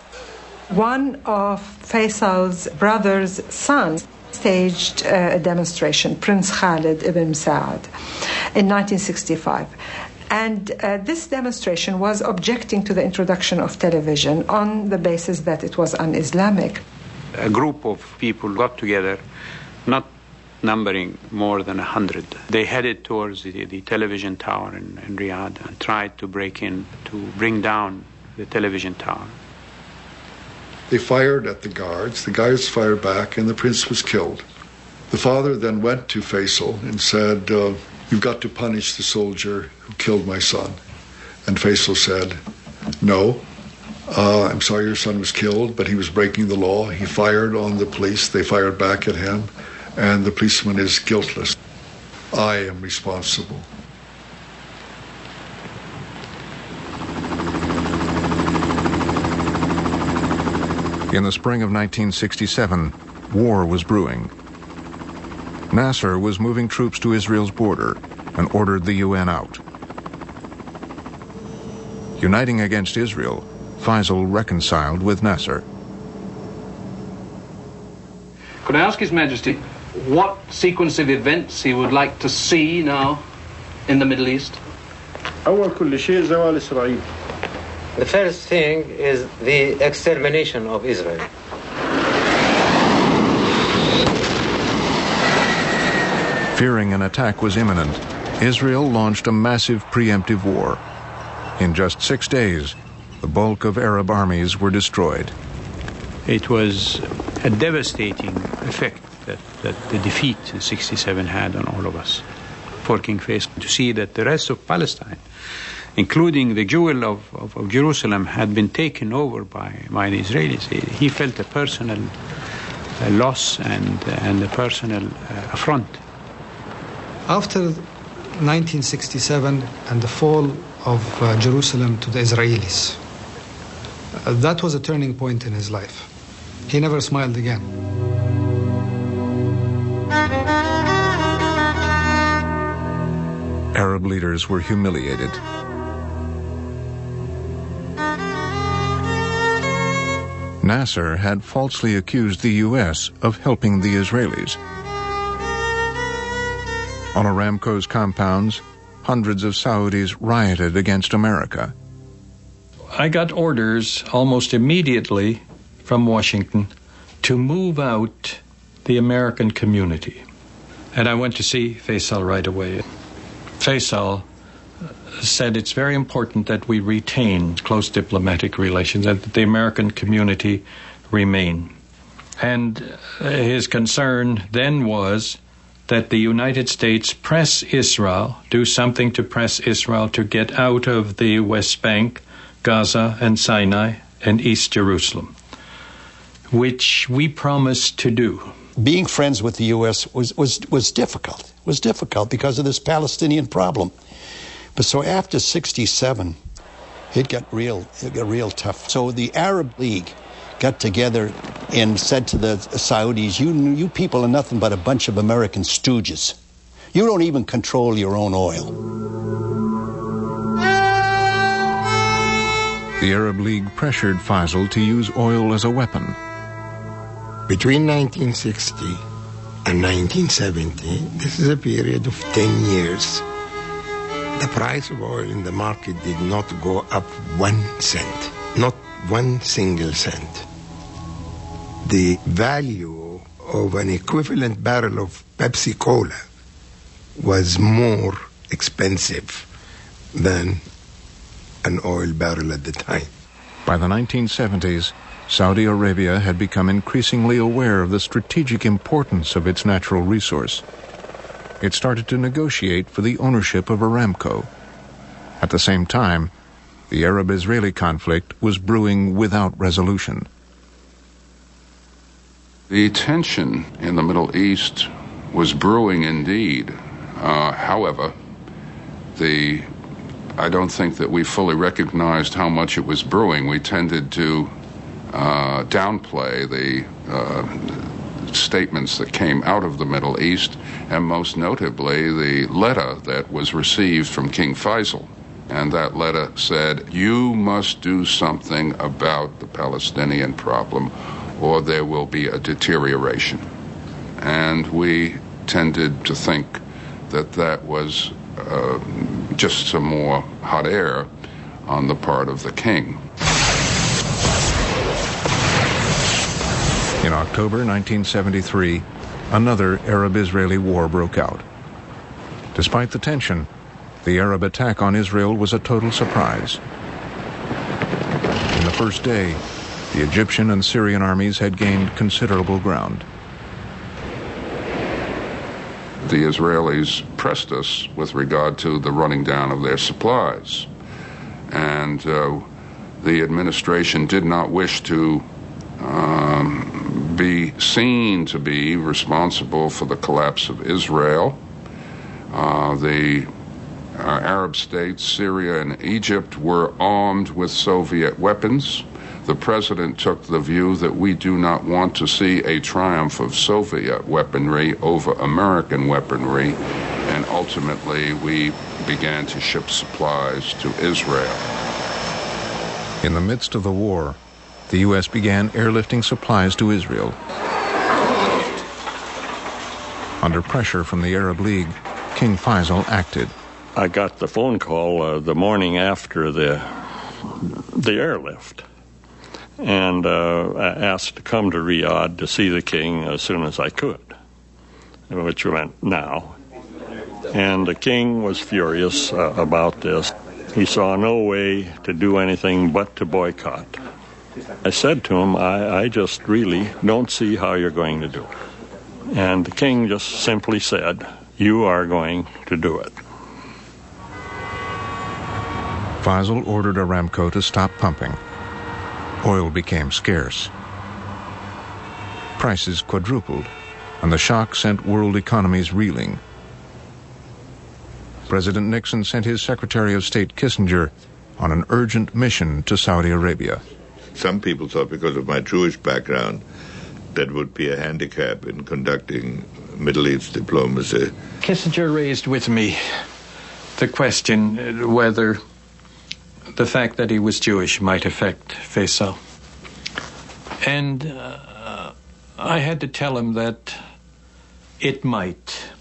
One of Faisal's brother's sons staged a demonstration, Prince Khalid ibn Saud, in 1965. And this demonstration was objecting to the introduction of television on the basis that it was un-Islamic. A group of people got together, not numbering more than 100. They headed towards the television tower in Riyadh and tried to break in to bring down the television tower. They fired at the guards fired back, and the prince was killed. The father then went to Faisal and said, "You've got to punish the soldier who killed my son." And Faisal said, "No, I'm sorry your son was killed, but he was breaking the law. He fired on the police, they fired back at him, and the policeman is guiltless. I am responsible." In the spring of 1967, war was brewing. Nasser was moving troops to Israel's border and ordered the UN out. Uniting against Israel, Faisal reconciled with Nasser. Could I ask His Majesty what sequence of events he would like to see now in the Middle East? The first thing is the extermination of Israel. Fearing an attack was imminent, Israel launched a massive preemptive war. In just 6 days, the bulk of Arab armies were destroyed. It was a devastating effect that the defeat in 1967 had on all of us. For King Faisal to see that the rest of Palestine, including the jewel of Jerusalem, had been taken over by the Israelis, he felt a personal loss and a personal affront. After 1967 and the fall of Jerusalem to the Israelis, that was a turning point in his life. He never smiled again. Arab leaders were humiliated. Nasser had falsely accused the U.S. of helping the Israelis. On Aramco's compounds, hundreds of Saudis rioted against America. I got orders almost immediately from Washington to move out the American community. And I went to see Faisal right away. Faisal said it's very important that we retain close diplomatic relations and that the American community remain. And his concern then was that the United States press Israel, do something to press Israel to get out of the West Bank, Gaza and Sinai and East Jerusalem, which we promised to do. Being friends with the U.S. was difficult. It was difficult because of this Palestinian problem. But so after 1967, it got real tough. So the Arab League got together and said to the Saudis, you people are nothing but a bunch of American stooges. You don't even control your own oil. The Arab League pressured Faisal to use oil as a weapon. Between 1960 and 1970, this is a period of 10 years. The price of oil in the market did not go up 1 cent, not 1 single cent. The value of an equivalent barrel of Pepsi Cola was more expensive than an oil barrel at the time. By the 1970s, Saudi Arabia had become increasingly aware of the strategic importance of its natural resource. It started to negotiate for the ownership of Aramco. At the same time, the Arab-Israeli conflict was brewing without resolution. The tension in the Middle East was brewing indeed. However, I don't think that we fully recognized how much it was brewing. We tended to downplay the statements that came out of the Middle East, and most notably the letter that was received from King Faisal. And that letter said, you must do something about the Palestinian problem or there will be a deterioration. And we tended to think that that was just some more hot air on the part of the king. In October 1973, another Arab-Israeli war broke out. Despite the tension, the Arab attack on Israel was a total surprise. In the first day, the Egyptian and Syrian armies had gained considerable ground. The Israelis pressed us with regard to the running down of their supplies. And the administration did not wish to be seen to be responsible for the collapse of Israel. The Arab states, Syria and Egypt, were armed with Soviet weapons. The president took the view that we do not want to see a triumph of Soviet weaponry over American weaponry, and ultimately we began to ship supplies to Israel. In the midst of the war, the U.S. began airlifting supplies to Israel. Under pressure from the Arab League, King Faisal acted. I got the phone call the morning after the airlift, and asked to come to Riyadh to see the king as soon as I could, which meant now. And the king was furious about this. He saw no way to do anything but to boycott. I said to him, I just really don't see how you're going to do it. And the king just simply said, you are going to do it. Faisal ordered Aramco to stop pumping. Oil became scarce. Prices quadrupled, and the shock sent world economies reeling. President Nixon sent his Secretary of State Kissinger on an urgent mission to Saudi Arabia. Some people thought because of my Jewish background that would be a handicap in conducting Middle East diplomacy. Kissinger raised with me the question whether the fact that he was Jewish might affect Faisal. And I had to tell him that it might.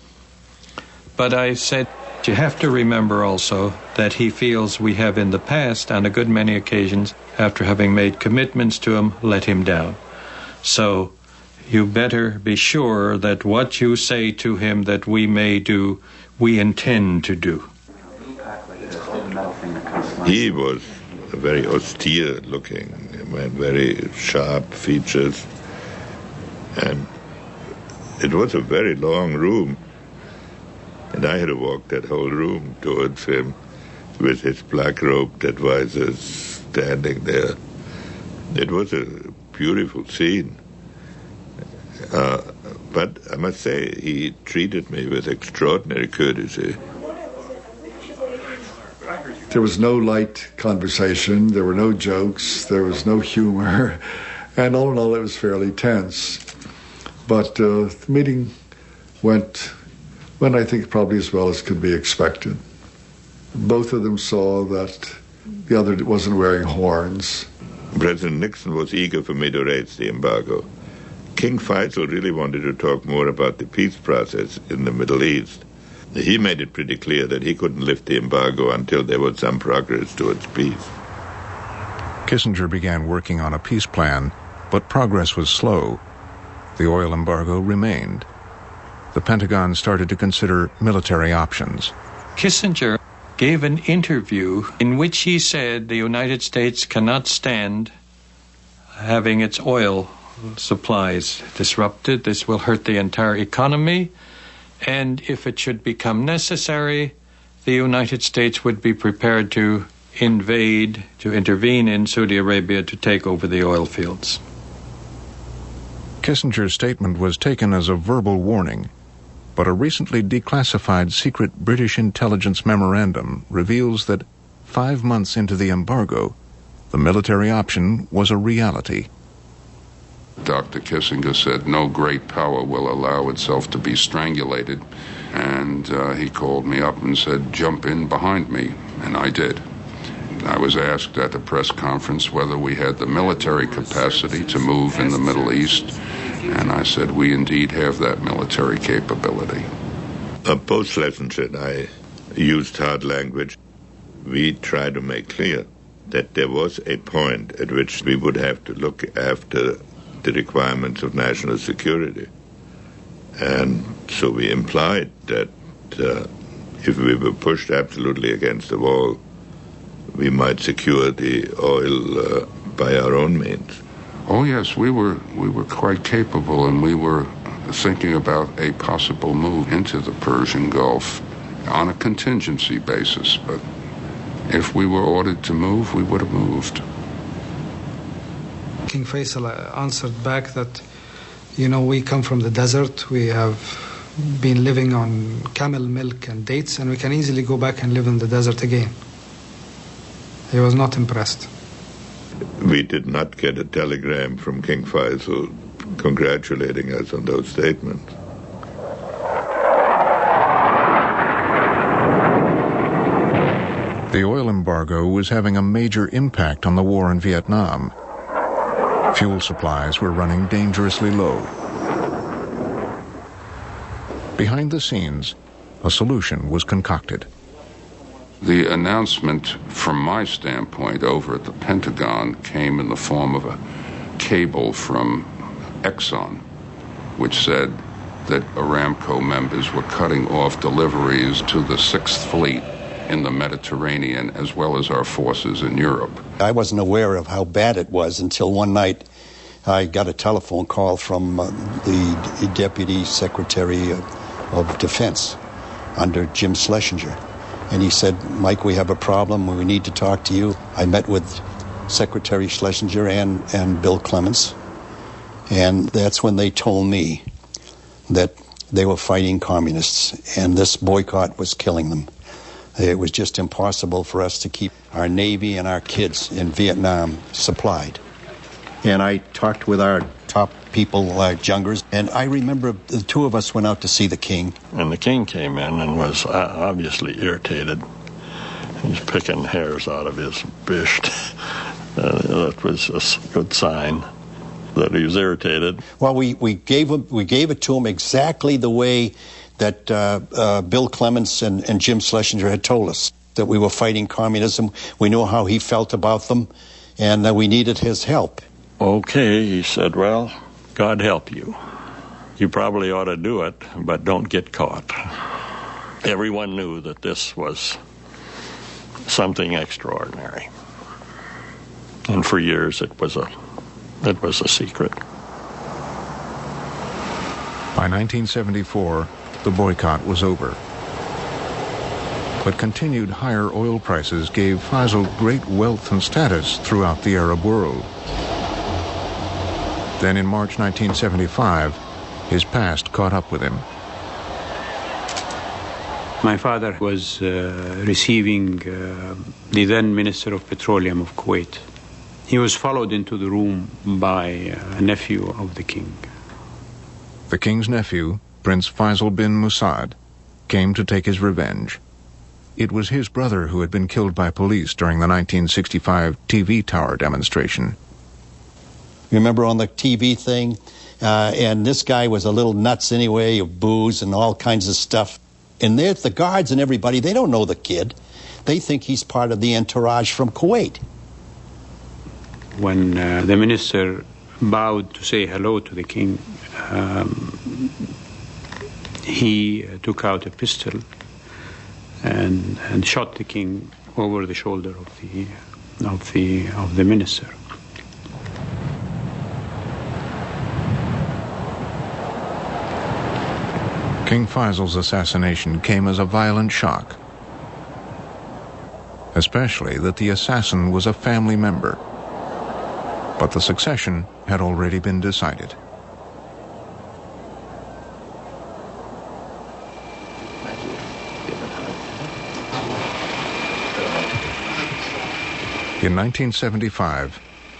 But I said, you have to remember also that he feels we have in the past, on a good many occasions, after having made commitments to him, let him down. So you better be sure that what you say to him that we may do, we intend to do. He was very austere looking, had very sharp features, and it was a very long room. And I had to walk that whole room towards him with his black-robed advisors standing there. It was a beautiful scene. But I must say, he treated me with extraordinary courtesy. There was no light conversation, there were no jokes, there was no humor, and all in all it was fairly tense. But the meeting went I think probably as well as could be expected. Both of them saw that the other wasn't wearing horns. President Nixon was eager for me to raise the embargo. King Faisal really wanted to talk more about the peace process in the Middle East. He made it pretty clear that he couldn't lift the embargo until there was some progress towards peace. Kissinger began working on a peace plan, but progress was slow. The oil embargo remained. The Pentagon started to consider military options. Kissinger gave an interview in which he said the United States cannot stand having its oil supplies disrupted. This will hurt the entire economy. And if it should become necessary, the United States would be prepared to invade, to intervene in Saudi Arabia to take over the oil fields. Kissinger's statement was taken as a verbal warning, but a recently declassified secret British intelligence memorandum reveals that 5 months into the embargo, the military option was a reality. Dr. Kissinger said no great power will allow itself to be strangulated, and he called me up and said, jump in behind me, and I did. I was asked at a press conference whether we had the military capacity to move in the Middle East, and I said we indeed have that military capability. Post-Schlesinger, I used hard language. We tried to make clear that there was a point at which we would have to look after the requirements of national security. And so we implied that if we were pushed absolutely against the wall, we might secure the oil by our own means. Oh yes, we were quite capable, and we were thinking about a possible move into the Persian Gulf on a contingency basis. But if we were ordered to move, we would have moved. King Faisal answered back that, we come from the desert, we have been living on camel milk and dates, and we can easily go back and live in the desert again. He was not impressed. We did not get a telegram from King Faisal congratulating us on those statements. The oil embargo was having a major impact on the war in Vietnam. Fuel supplies were running dangerously low. Behind the scenes, a solution was concocted. The announcement, from my standpoint, over at the Pentagon came in the form of a cable from Exxon, which said that Aramco members were cutting off deliveries to the 6th Fleet in the Mediterranean, as well as our forces in Europe. I wasn't aware of how bad it was until one night I got a telephone call from the Deputy Secretary of Defense under Jim Schlesinger. And he said, "Mike, we have a problem. We need to talk to you." I met with Secretary Schlesinger and Bill Clements. And that's when they told me that they were fighting communists and this boycott was killing them. It was just impossible for us to keep our Navy and our kids in Vietnam supplied. And I talked with our top people, Jungers, and I remember the two of us went out to see the king. And the king came in and was obviously irritated. He's picking hairs out of his bisht. That was a good sign that he was irritated. Well, we gave it to him exactly the way that Bill Clements and Jim Schlesinger had told us, that we were fighting communism. We knew how he felt about them, and that we needed his help. Okay, he said, well, God help you. You probably ought to do it, but don't get caught. Everyone knew that this was something extraordinary. And for years it was a secret. By 1974, the boycott was over. But continued higher oil prices gave Faisal great wealth and status throughout the Arab world. Then in March 1975, his past caught up with him. My father was receiving the then Minister of Petroleum of Kuwait. He was followed into the room by a nephew of the king. The king's nephew, Prince Faisal bin Musaad, came to take his revenge. It was his brother who had been killed by police during the 1965 TV tower demonstration. Remember on the TV thing? And this guy was a little nuts anyway, of booze and all kinds of stuff. And there's the guards and everybody, they don't know the kid. They think he's part of the entourage from Kuwait. When the minister bowed to say hello to the king, he took out a pistol and shot the king over the shoulder of the minister. King Faisal's assassination came as a violent shock, especially that the assassin was a family member. But the succession had already been decided. In 1975,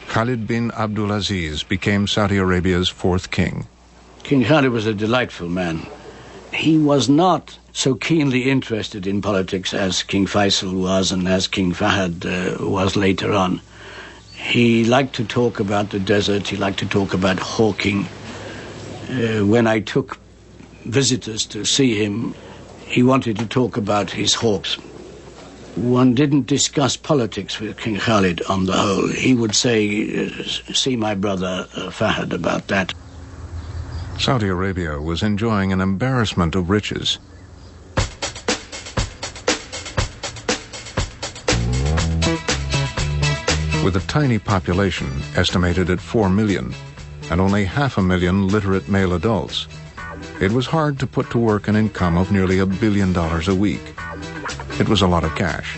Khalid bin Abdulaziz became Saudi Arabia's fourth king. King Khalid was a delightful man. He was not so keenly interested in politics as King Faisal was and as King Fahd was later on. He liked to talk about the desert, he liked to talk about hawking. When I took visitors to see him, he wanted to talk about his hawks. One didn't discuss politics with King Khalid on the whole. He would say, see my brother Fahd about that. Saudi Arabia was enjoying an embarrassment of riches. With a tiny population estimated at 4 million and only 500,000 literate male adults, it was hard to put to work an income of nearly $1 billion a week. It was a lot of cash.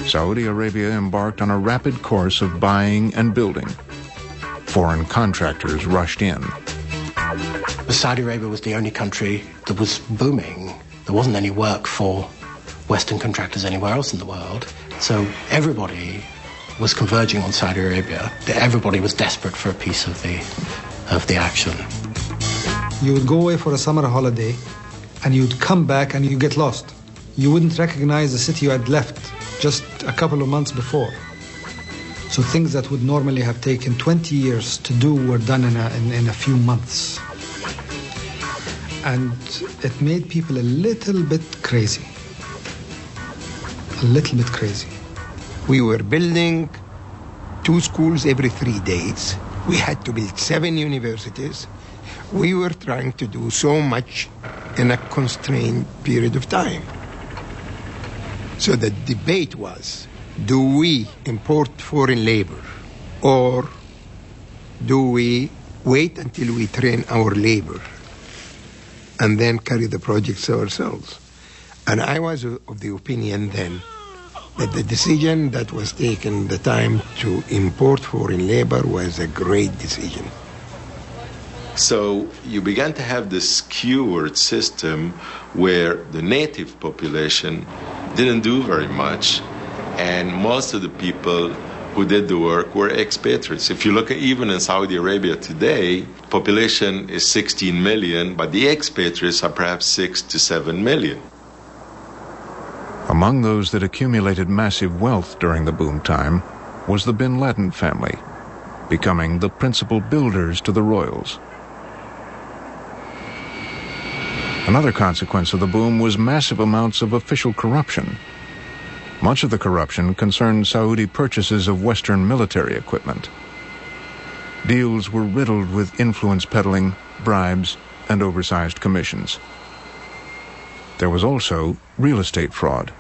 Saudi Arabia embarked on a rapid course of buying and building. Foreign contractors rushed in. Saudi Arabia was the only country that was booming. There wasn't any work for Western contractors anywhere else in the world. So everybody was converging on Saudi Arabia. Everybody was desperate for a piece of the action. You would go away for a summer holiday, and you'd come back and you get lost. You wouldn't recognize the city you had left just a couple of months before. So things that would normally have taken 20 years to do were done in a few months. And it made people a little bit crazy. A little bit crazy. We were building 2 schools every 3 days. We had to build 7 universities. We were trying to do so much in a constrained period of time. So the debate was, do we import foreign labor, or do we wait until we train our labor and then carry the projects ourselves? And I was of the opinion then that the decision that was taken, the time to import foreign labor, was a great decision. So you began to have this skewed system where the native population didn't do very much, and most of the people who did the work were expatriates. If you look at even in Saudi Arabia today, population is 16 million, but the expatriates are perhaps 6 to 7 million. Among those that accumulated massive wealth during the boom time was the bin Laden family, becoming the principal builders to the royals. Another consequence of the boom was massive amounts of official corruption. Much of the corruption concerned Saudi purchases of Western military equipment. Deals were riddled with influence peddling, bribes, and oversized commissions. There was also real estate fraud.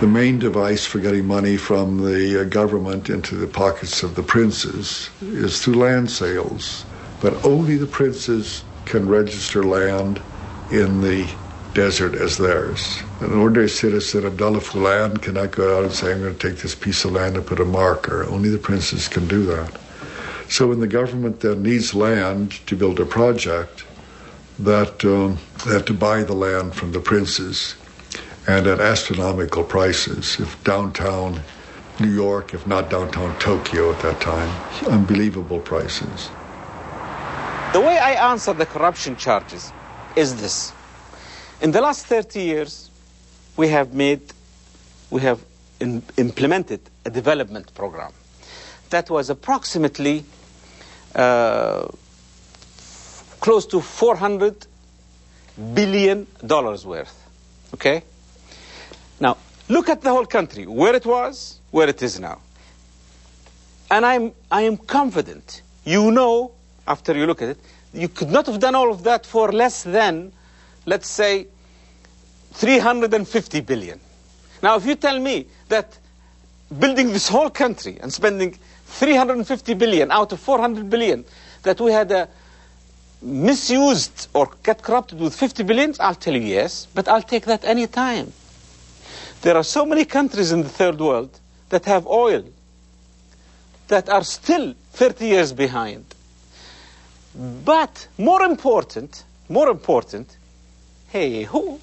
The main device for getting money from the government into the pockets of the princes is through land sales, but only the princes can register land in the desert as theirs. An ordinary citizen, Abdullah Fulan, cannot go out and say, I'm going to take this piece of land and put a marker. Only the princes can do that. So when the government then needs land to build a project, that they have to buy the land from the princes, and at astronomical prices. If downtown New York, if not downtown Tokyo at that time, unbelievable prices. The way I answer the corruption charges is this. In the last 30 years, we have implemented a development program that was approximately close to $400 billion worth. Okay? Now, look at the whole country, where it was, where it is now. And I am confident, you know, after you look at it, you could not have done all of that for less than, let's say, 350 billion. Now, if you tell me that building this whole country and spending 350 billion out of 400 billion, that we had misused or got corrupted with 50 billion, I'll tell you yes, but I'll take that any time. There are so many countries in the third world that have oil that are still 30 years behind. But more important, hey, who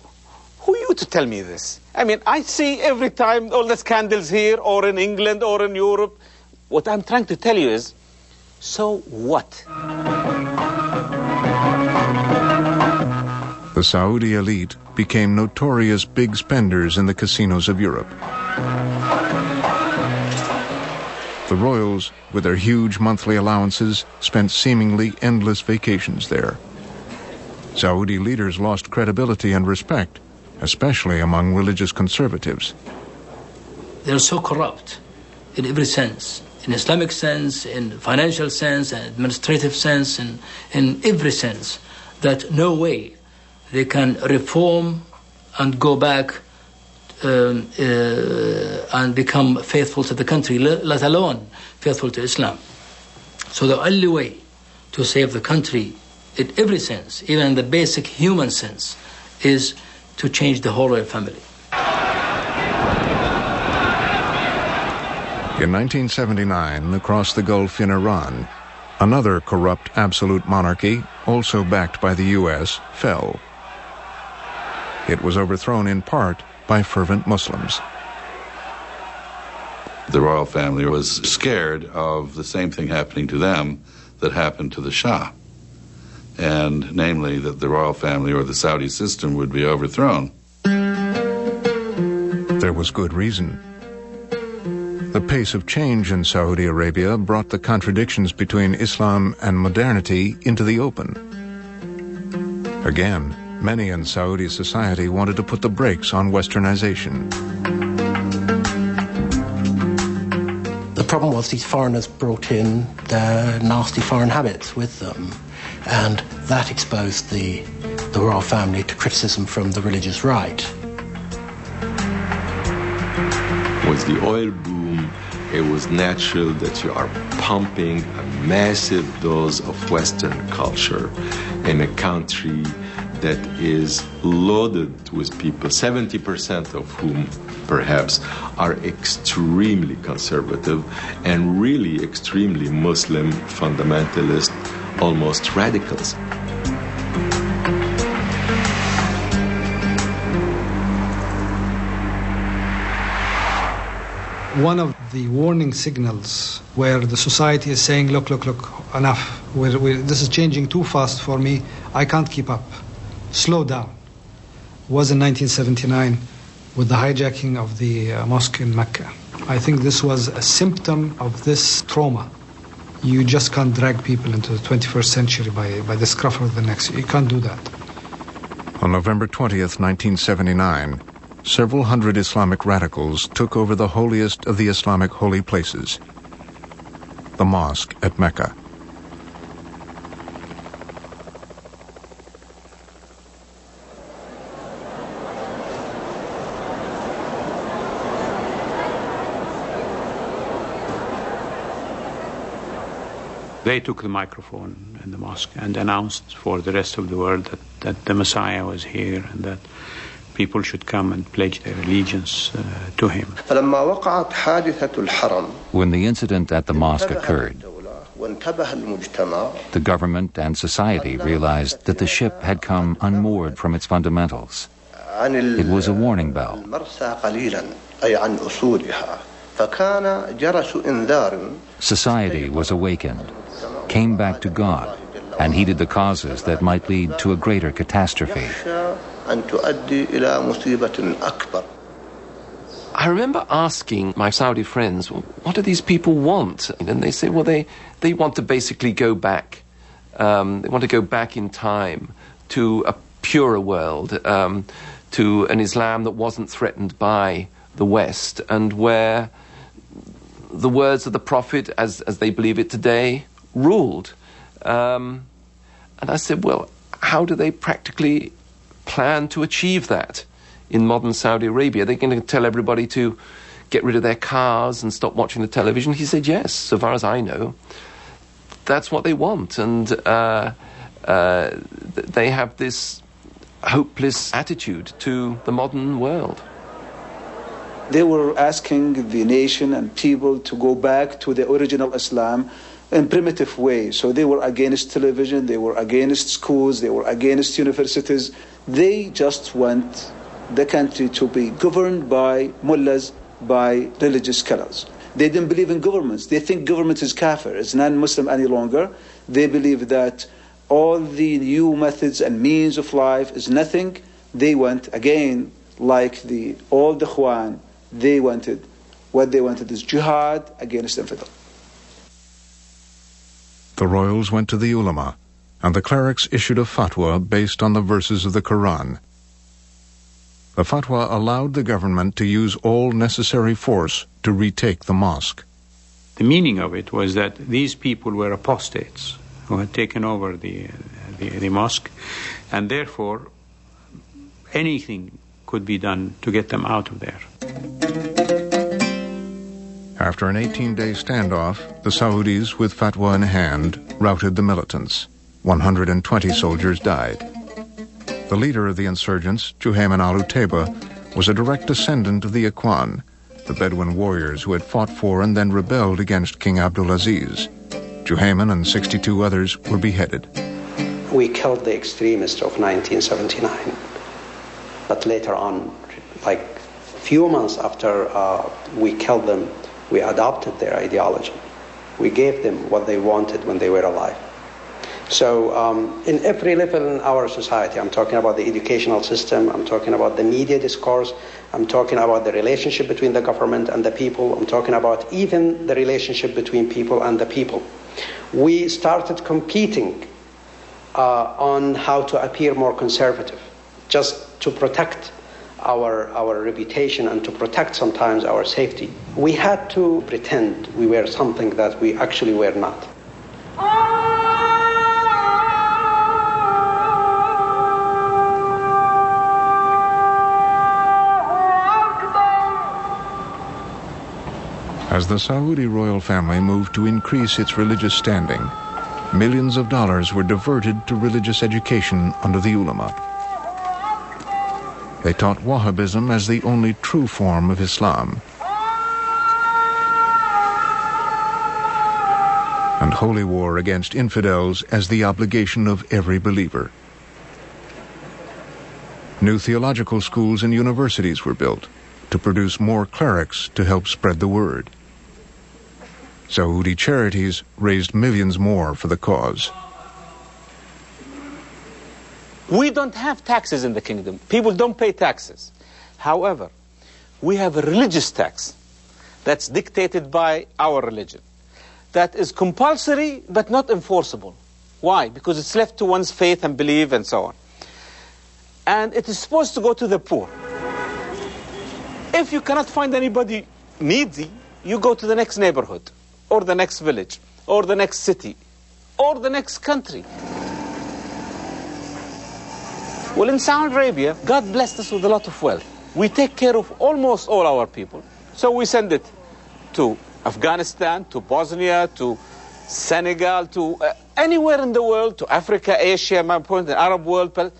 are you to tell me this? I mean, I see every time all the scandals here or in England or in Europe. What I'm trying to tell you is, so what? The Saudi elite became notorious big spenders in the casinos of Europe. The royals, with their huge monthly allowances, spent seemingly endless vacations there. Saudi leaders lost credibility and respect, especially among religious conservatives. They're so corrupt in every sense. in Islamic sense, in financial sense, and administrative sense, in every sense, that no way they can reform and go back and become faithful to the country, let alone faithful to Islam. So the only way to save the country in every sense, even in the basic human sense, is to change the whole royal family. In 1979, across the Gulf in Iran, another corrupt absolute monarchy, also backed by the U.S., fell. It was overthrown in part by fervent Muslims. The royal family was scared of the same thing happening to them that happened to the Shah, and namely that the royal family or the Saudi system would be overthrown. There was good reason. The pace of change in Saudi Arabia brought the contradictions between Islam and modernity into the open. Again, many in Saudi society wanted to put the brakes on westernization. The problem was these foreigners brought in their nasty foreign habits with them, and that exposed the royal family to criticism from the religious right. With the oil boom, it was natural that you are pumping a massive dose of Western culture in a country that is loaded with people, 70% of whom perhaps are extremely conservative and really extremely Muslim fundamentalist, almost radicals. One of the warning signals where the society is saying, look, enough, this is changing too fast for me, I can't keep up, slow down, was in 1979 with the hijacking of the mosque in Mecca. I think this was a symptom of this trauma. You just can't drag people into the 21st century by the scruff of the neck. You can't do that. On November 20th, 1979, several hundred Islamic radicals took over the holiest of the Islamic holy places, the mosque at Mecca. They took the microphone in the mosque and announced for the rest of the world that the Messiah was here and that people should come and pledge their allegiance to him. When the incident at the mosque occurred, the government and society realized that the ship had come unmoored from its fundamentals. It was a warning bell. Society was awakened, came back to God, and heeded the causes that might lead to a greater catastrophe. I remember asking my Saudi friends, well, what do these people want? And they say, well, they want to basically go back. They want to go back in time to a purer world, to an Islam that wasn't threatened by the West, and where the words of the Prophet, as they believe it today, ruled. And I said, well, how do they practically plan to achieve that in modern Saudi Arabia? They're going to tell everybody to get rid of their cars and stop watching the television? He said, yes, so far as I know. That's what they want. And they have this hopeless attitude to the modern world. They were asking the nation and people to go back to the original Islam in primitive way. So they were against television, they were against schools, they were against universities. They just want the country to be governed by mullahs, by religious scholars. They didn't believe in governments. They think government is kafir, it's non-Muslim any longer. They believe that all the new methods and means of life is nothing. They want, again, like all the Ikhwan, what they wanted is jihad against infidel. The royals went to the ulama, and the clerics issued a fatwa based on the verses of the Quran. The fatwa allowed the government to use all necessary force to retake the mosque. The meaning of it was that these people were apostates who had taken over the mosque, and therefore anything could be done to get them out of there. After an 18-day standoff, the Saudis, with fatwa in hand, routed the militants. 120 soldiers died. The leader of the insurgents, Juhayman al-Utaiba, was a direct descendant of the Ikhwan, the Bedouin warriors who had fought for and then rebelled against King Abdulaziz. Juhayman and 62 others were beheaded. We killed the extremists of 1979, but later on, like a few months after we killed them, we adopted their ideology. We gave them what they wanted when they were alive. So in every level in our society, I'm talking about the educational system, I'm talking about the media discourse, I'm talking about the relationship between the government and the people, I'm talking about even the relationship between people and the people. We started competing on how to appear more conservative, just to protect our reputation and to protect sometimes our safety. We had to pretend we were something that we actually were not. As the Saudi royal family moved to increase its religious standing, millions of dollars were diverted to religious education under the ulama. They taught Wahhabism as the only true form of Islam, and holy war against infidels as the obligation of every believer. New theological schools and universities were built to produce more clerics to help spread the word. Saudi charities raised millions more for the cause. We don't have taxes in the kingdom. People don't pay taxes. However, we have a religious tax that's dictated by our religion, that is compulsory but not enforceable. Why? Because it's left to one's faith and belief and so on. And it is supposed to go to the poor. If you cannot find anybody needy, you go to the next neighborhood, or the next village, or the next city, or the next country. Well, in Saudi Arabia, God blessed us with a lot of wealth. We take care of almost all our people. So we send it to Afghanistan, to Bosnia, to Senegal, to anywhere in the world, to Africa, Asia, my point, the Arab world,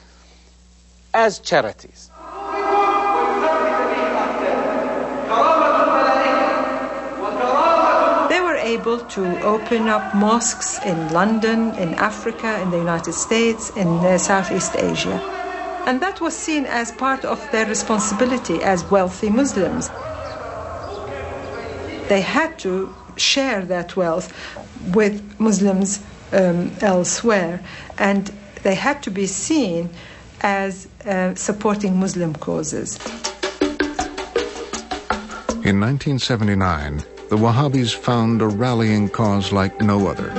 as charities. They were able to open up mosques in London, in Africa, in the United States, in Southeast Asia. And that was seen as part of their responsibility as wealthy Muslims. They had to share that wealth with Muslims elsewhere, and they had to be seen as supporting Muslim causes. In 1979, the Wahhabis found a rallying cause like no other.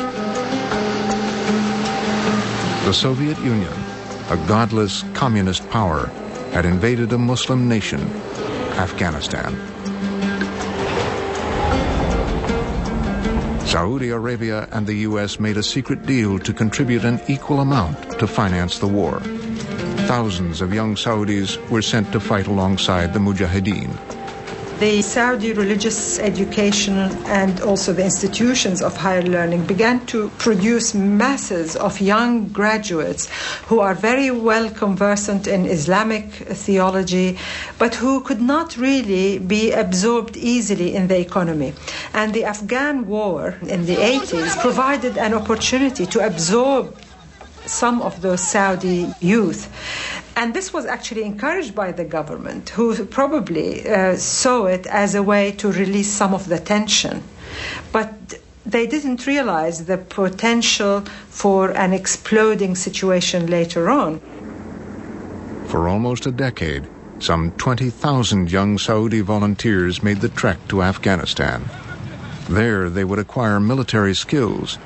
The Soviet Union, a godless communist power, had invaded a Muslim nation, Afghanistan. Saudi Arabia and the U.S. made a secret deal to contribute an equal amount to finance the war. Thousands of young Saudis were sent to fight alongside the Mujahideen. The Saudi religious education and also the institutions of higher learning began to produce masses of young graduates who are very well conversant in Islamic theology, but who could not really be absorbed easily in the economy. And the Afghan war in the 80s provided an opportunity to absorb some of those Saudi youth. And this was actually encouraged by the government, who probably saw it as a way to release some of the tension. But they didn't realize the potential for an exploding situation later on. For almost a decade, some 20,000 young Saudi volunteers made the trek to Afghanistan. There they would acquire military skills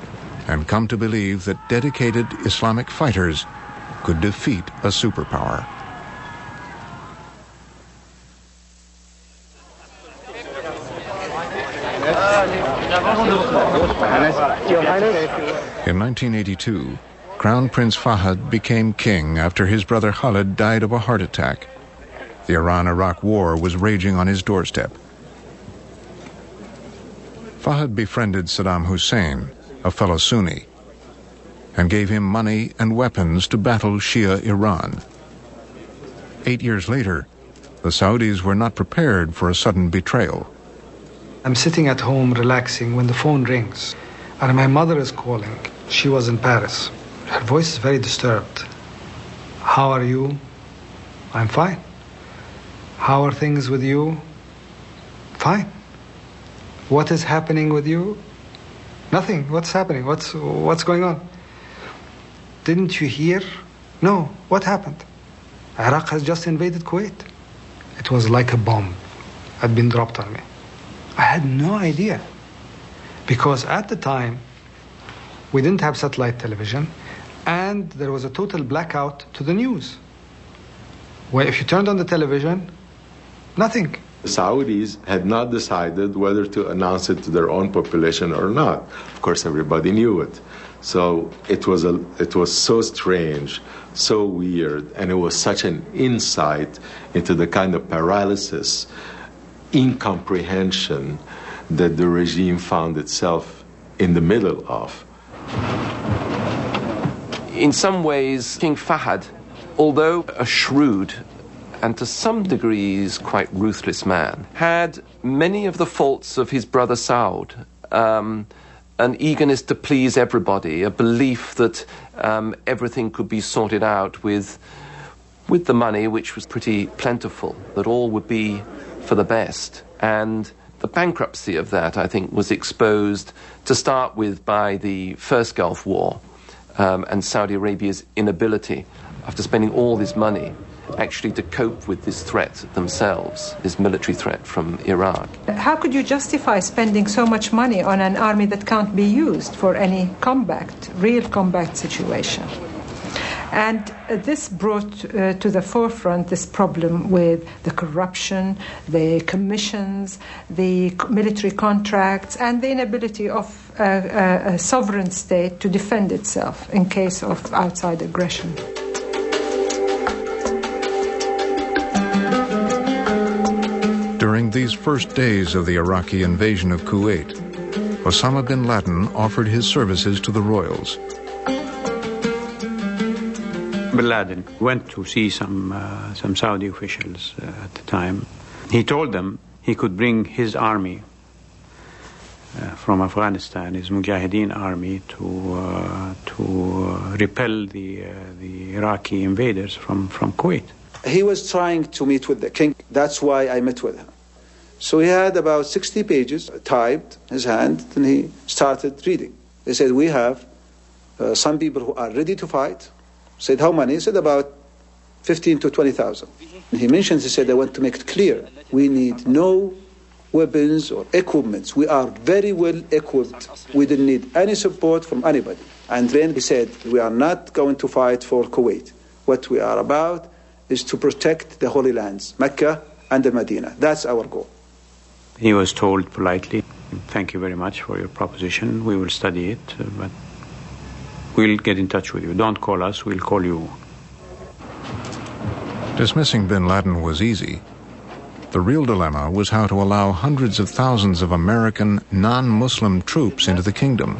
and come to believe that dedicated Islamic fighters could defeat a superpower. In 1982, Crown Prince Fahd became king after his brother Khalid died of a heart attack. The Iran-Iraq War was raging on his doorstep. Fahd befriended Saddam Hussein, a fellow Sunni, and gave him money and weapons to battle Shia Iran. 8 years later, the Saudis were not prepared for a sudden betrayal. I'm sitting at home relaxing when the phone rings, and my mother is calling. She was in Paris. Her voice is very disturbed. How are you? I'm fine. How are things with you? Fine. What is happening with you? Nothing. What's happening? What's going on? Didn't you hear? No. What happened? Iraq has just invaded Kuwait. It was like a bomb had been dropped on me. I had no idea. Because at the time, we didn't have satellite television, and there was a total blackout to the news. Where if you turned on the television, nothing. The Saudis had not decided whether to announce it to their own population or not. Of course, everybody knew it. So it was so strange, so weird, and it was such an insight into the kind of paralysis, incomprehension that the regime found itself in the middle of. In some ways, King Fahd, although a shrewd and to some degrees quite ruthless man, had many of the faults of his brother Saud. An eagerness to please everybody, a belief that everything could be sorted out with the money, which was pretty plentiful, that all would be for the best. And the bankruptcy of that, I think, was exposed to start with by the First Gulf War and Saudi Arabia's inability, after spending all this money, actually to cope with this threat themselves, this military threat from Iraq. How could you justify spending so much money on an army that can't be used for any real combat situation? And this brought to the forefront this problem with the corruption, the commissions, the military contracts, and the inability of a sovereign state to defend itself in case of outside aggression. During these first days of the Iraqi invasion of Kuwait, Osama bin Laden offered his services to the royals. Bin Laden went to see some Saudi officials at the time. He told them he could bring his army from Afghanistan, his Mujahideen army, to repel the Iraqi invaders from Kuwait. He was trying to meet with the king. That's why I met with him. So he had about 60 pages typed in his hand, and he started reading. They said, we have some people who are ready to fight. Said, how many? He said, about 15 to 20,000. He mentioned, he said, I want to make it clear, we need no weapons or equipment. We are very well equipped. We didn't need any support from anybody. And then he said, we are not going to fight for Kuwait. What we are about is to protect the Holy Lands, Mecca and the Medina. That's our goal. He was told politely, thank you very much for your proposition. We will study it, but we'll get in touch with you. Don't call us, we'll call you. Dismissing bin Laden was easy. The real dilemma was how to allow hundreds of thousands of American non-Muslim troops into the kingdom.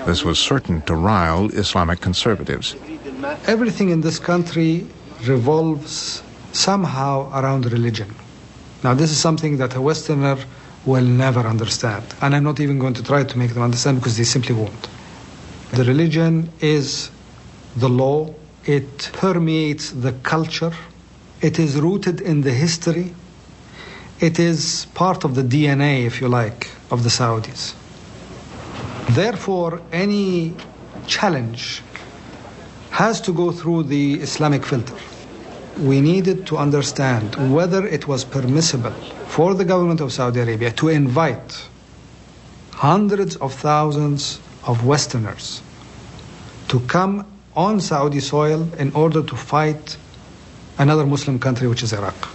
This was certain to rile Islamic conservatives. Everything in this country revolves somehow around religion. Now, this is something that a Westerner will never understand. And I'm not even going to try to make them understand because they simply won't. The religion is the law. It permeates the culture. It is rooted in the history. It is part of the DNA, if you like, of the Saudis. Therefore, any challenge has to go through the Islamic filter. We needed to understand whether it was permissible for the government of Saudi Arabia to invite hundreds of thousands of Westerners to come on Saudi soil in order to fight another Muslim country, which is Iraq.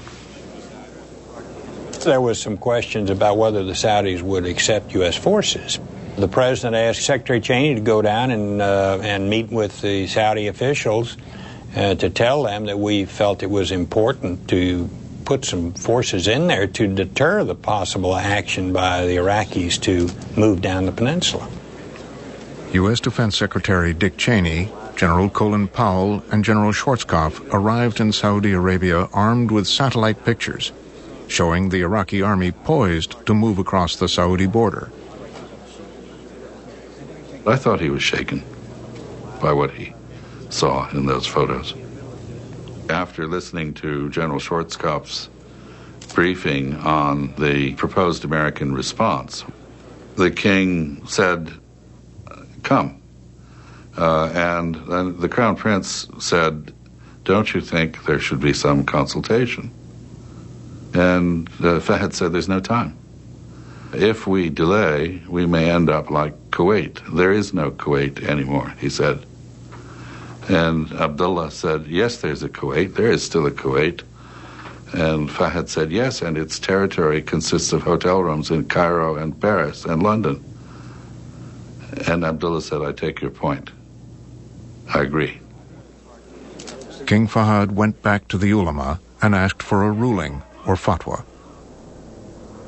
there was some questions about whether the Saudis would accept U.S. forces. The president asked Secretary Cheney to go down and meet with the Saudi officials to tell them that we felt it was important to put some forces in there to deter the possible action by the Iraqis to move down the peninsula. U.S. Defense Secretary Dick Cheney, General Colin Powell, and General Schwarzkopf arrived in Saudi Arabia armed with satellite pictures showing the Iraqi army poised to move across the Saudi border. I thought he was shaken by what he saw in those photos. After listening to General Schwarzkopf's briefing on the proposed American response, the king said, "Come." And then the Crown Prince said, "Don't you think there should be some consultation?" And Fahd said, "There's no time. If we delay, we may end up like Kuwait. There is no Kuwait anymore," he said. And Abdullah said, "Yes, there's a Kuwait. There is still a Kuwait." And Fahd said, "Yes, and its territory consists of hotel rooms in Cairo and Paris and London." And Abdullah said, "I take your point. I agree." King Fahd went back to the ulama and asked for a ruling or fatwa.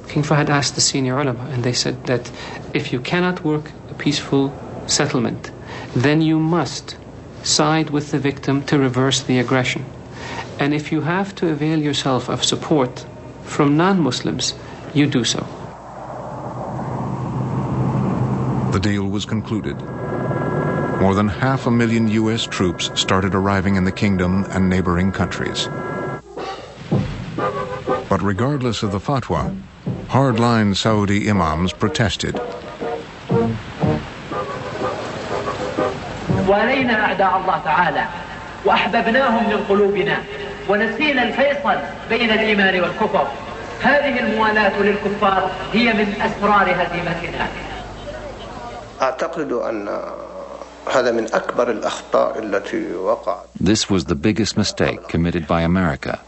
King Fahd asked the senior ulama, and they said that if you cannot work a peaceful settlement, then you must side with the victim to reverse the aggression. And if you have to avail yourself of support from non-Muslims, you do so. The deal was concluded. More than 500,000 U.S. troops started arriving in the kingdom and neighboring countries. But regardless of the fatwa, hardline Saudi imams protested. ولينا أعداء الله تعالى وأحببناهم من قلوبنا ونسينا الفيصل بين الإيمان والكفر. هذه الموالاة للكفار هي من أسرار هزيمتنا. أعتقد أن هذا من أكبر الأخطاء التي وقعت. This was the biggest mistake committed by America.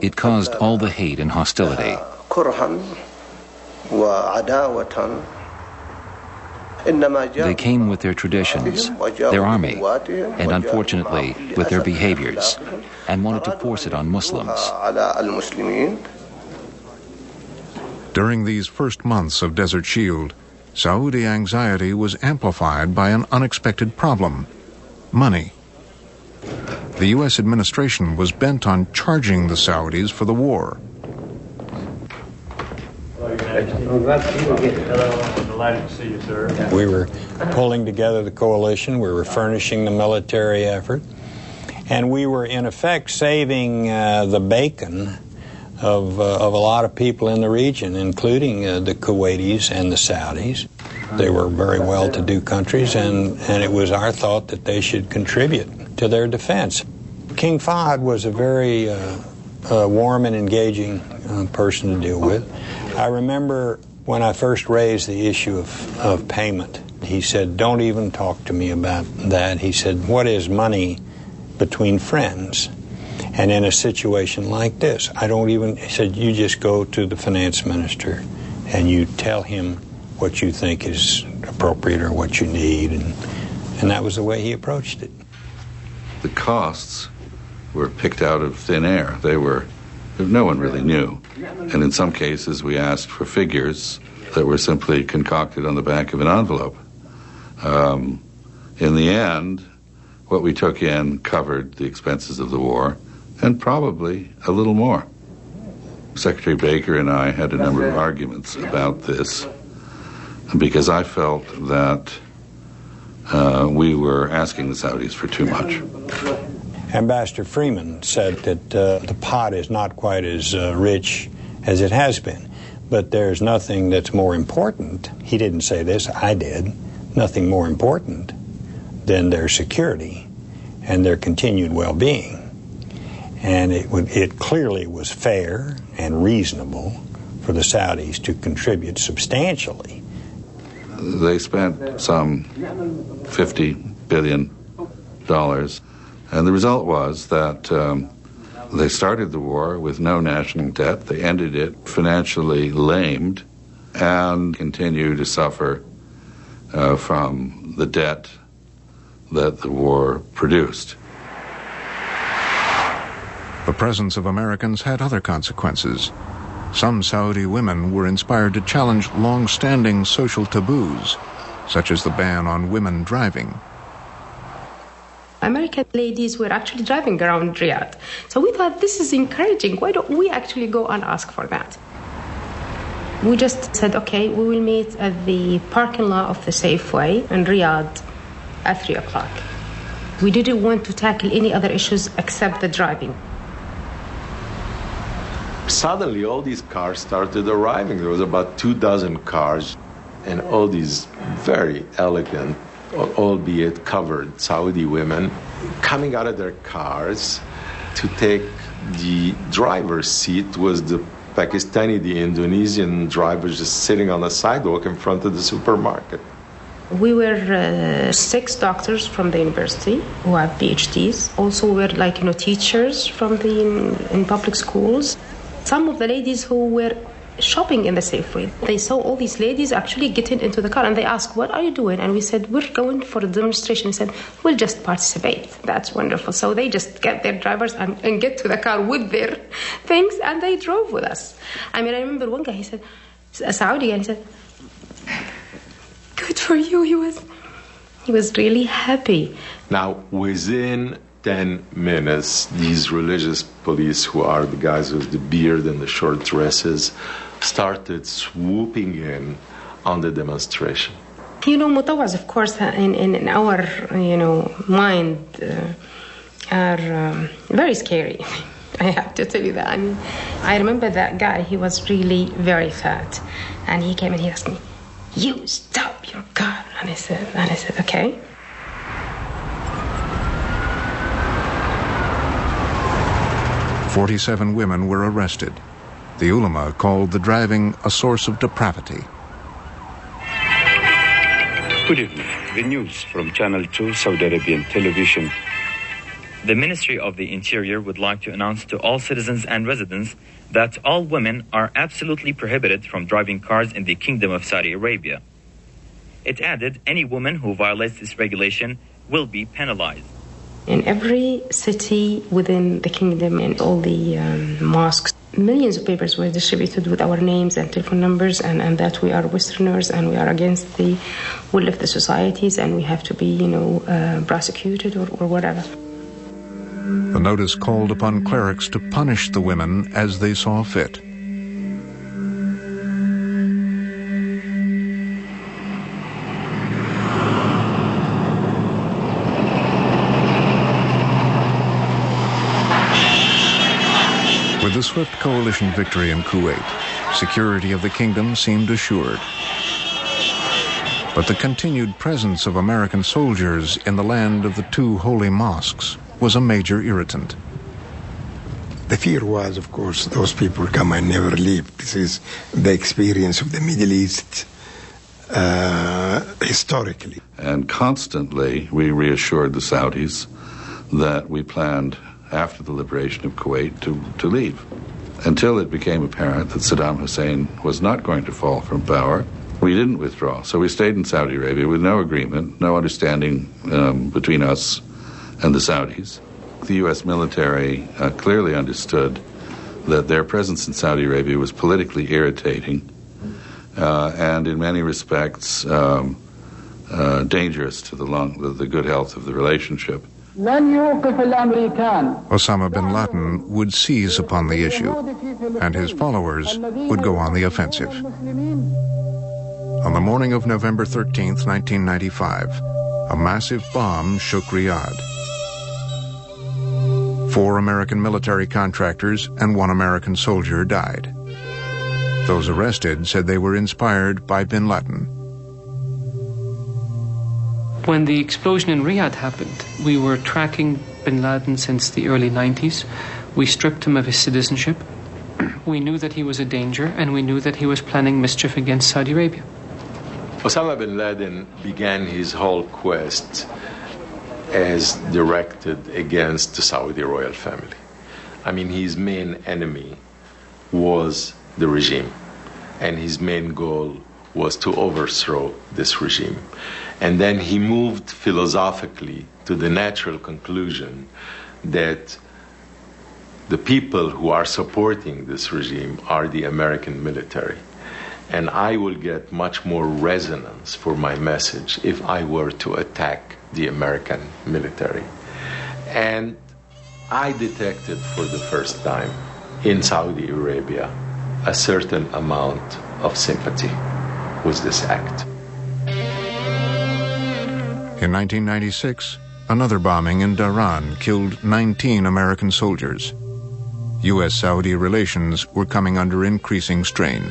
It caused all the hate and hostility. كرها وعداوة. They came with their traditions, their army, and unfortunately with their behaviors, and wanted to force it on Muslims. During these first months of Desert Shield, Saudi anxiety was amplified by an unexpected problem: money. The U.S. administration was bent on charging the Saudis for the war. Delighted to see you, sir. We were pulling together the coalition, we were furnishing the military effort, and we were in effect saving the bacon of a lot of people in the region, including the Kuwaitis and the Saudis. They were very well-to-do countries, and it was our thought that they should contribute to their defense. King Fahd was a very warm and engaging person to deal with. I remember when I first raised the issue of payment, he said, "Don't even talk to me about that." He said, "What is money between friends? And in a situation like this, he said, you just go to the finance minister and you tell him what you think is appropriate or what you need." And that was the way he approached it. The costs were picked out of thin air. No one really knew. And in some cases, we asked for figures that were simply concocted on the back of an envelope. In the end, what we took in covered the expenses of the war, and probably a little more. Secretary Baker and I had a number of arguments about this, because I felt that we were asking the Saudis for too much. Ambassador Freeman said that the pot is not quite as rich as it has been, but there's nothing that's more important. He didn't say this, I did. Nothing more important than their security and their continued well-being. And it clearly was fair and reasonable for the Saudis to contribute substantially. They spent some $50 billion, and the result was that They started the war with no national debt. They ended it financially lamed and continue to suffer from the debt that the war produced. The presence of Americans had other consequences. Some Saudi women were inspired to challenge long-standing social taboos, such as the ban on women driving. American ladies were actually driving around Riyadh. So we thought, this is encouraging. Why don't we actually go and ask for that? We just said, okay, we will meet at the parking lot of the Safeway in Riyadh at 3 o'clock. We didn't want to tackle any other issues except the driving. Suddenly, all these cars started arriving. There was about 24 cars, and all these very elegant, albeit covered Saudi women coming out of their cars to take the driver's seat. Was the Pakistani, the Indonesian drivers just sitting on the sidewalk in front of the supermarket. We were 6 doctors from the university who have PhDs. Also, we were teachers from in public schools. Some of the ladies who were shopping in the Safeway, they saw all these ladies actually getting into the car, and they asked, what are you doing? And we said, we're going for a demonstration. They said, we'll just participate. That's wonderful. So they just get their drivers and get to the car with their things, and they drove with us. I mean, I remember one guy, he said, a Saudi guy, he said, good for you. He was really happy. Now, within 10 minutes, these religious police, who are the guys with the beard and the short dresses, started swooping in on the demonstration. Mutawas, of course, in our, mind, are very scary. I have to tell you that. I mean, I remember that guy, he was really very fat. And he came and he asked me, you stop your car. And I said, okay. "47 women were arrested. The ulama called the driving a source of depravity. Good evening. The news from Channel 2 Saudi Arabian television. The Ministry of the Interior would like to announce to all citizens and residents that all women are absolutely prohibited from driving cars in the Kingdom of Saudi Arabia. It added any woman who violates this regulation will be penalized. In every city within the kingdom, in all the mosques, millions of papers were distributed with our names and telephone numbers, and that we are Westerners and we are against the will of the societies and we have to be, prosecuted or whatever. The notice called upon clerics to punish the women as they saw fit. With the swift coalition victory in Kuwait, security of the kingdom seemed assured. But the continued presence of American soldiers in the land of the 2 holy mosques was a major irritant. The fear was, of course, those people come and never leave. This is the experience of the Middle East historically. And constantly we reassured the Saudis that we planned, after the liberation of Kuwait, to leave, until it became apparent that Saddam Hussein was not going to fall from power. We didn't withdraw, so we stayed in Saudi Arabia with no agreement, no understanding between us and the Saudis. The U.S. military clearly understood that their presence in Saudi Arabia was politically irritating and in many respects dangerous to the good health of the relationship. Osama bin Laden would seize upon the issue, and his followers would go on the offensive. On the morning of November 13th, 1995, a massive bomb shook Riyadh. 4 American military contractors and 1 American soldier died. Those arrested said they were inspired by bin Laden. When the explosion in Riyadh happened, we were tracking bin Laden since the early 90s. We stripped him of his citizenship. We knew that he was a danger, and we knew that he was planning mischief against Saudi Arabia. Osama bin Laden began his whole quest as directed against the Saudi royal family. I mean, his main enemy was the regime, and his main goal was to overthrow this regime. And then he moved philosophically to the natural conclusion that the people who are supporting this regime are the American military. And I will get much more resonance for my message if I were to attack the American military. And I detected for the first time in Saudi Arabia a certain amount of sympathy with this act. In 1996, another bombing in Dhahran killed 19 American soldiers. U.S.-Saudi relations were coming under increasing strain.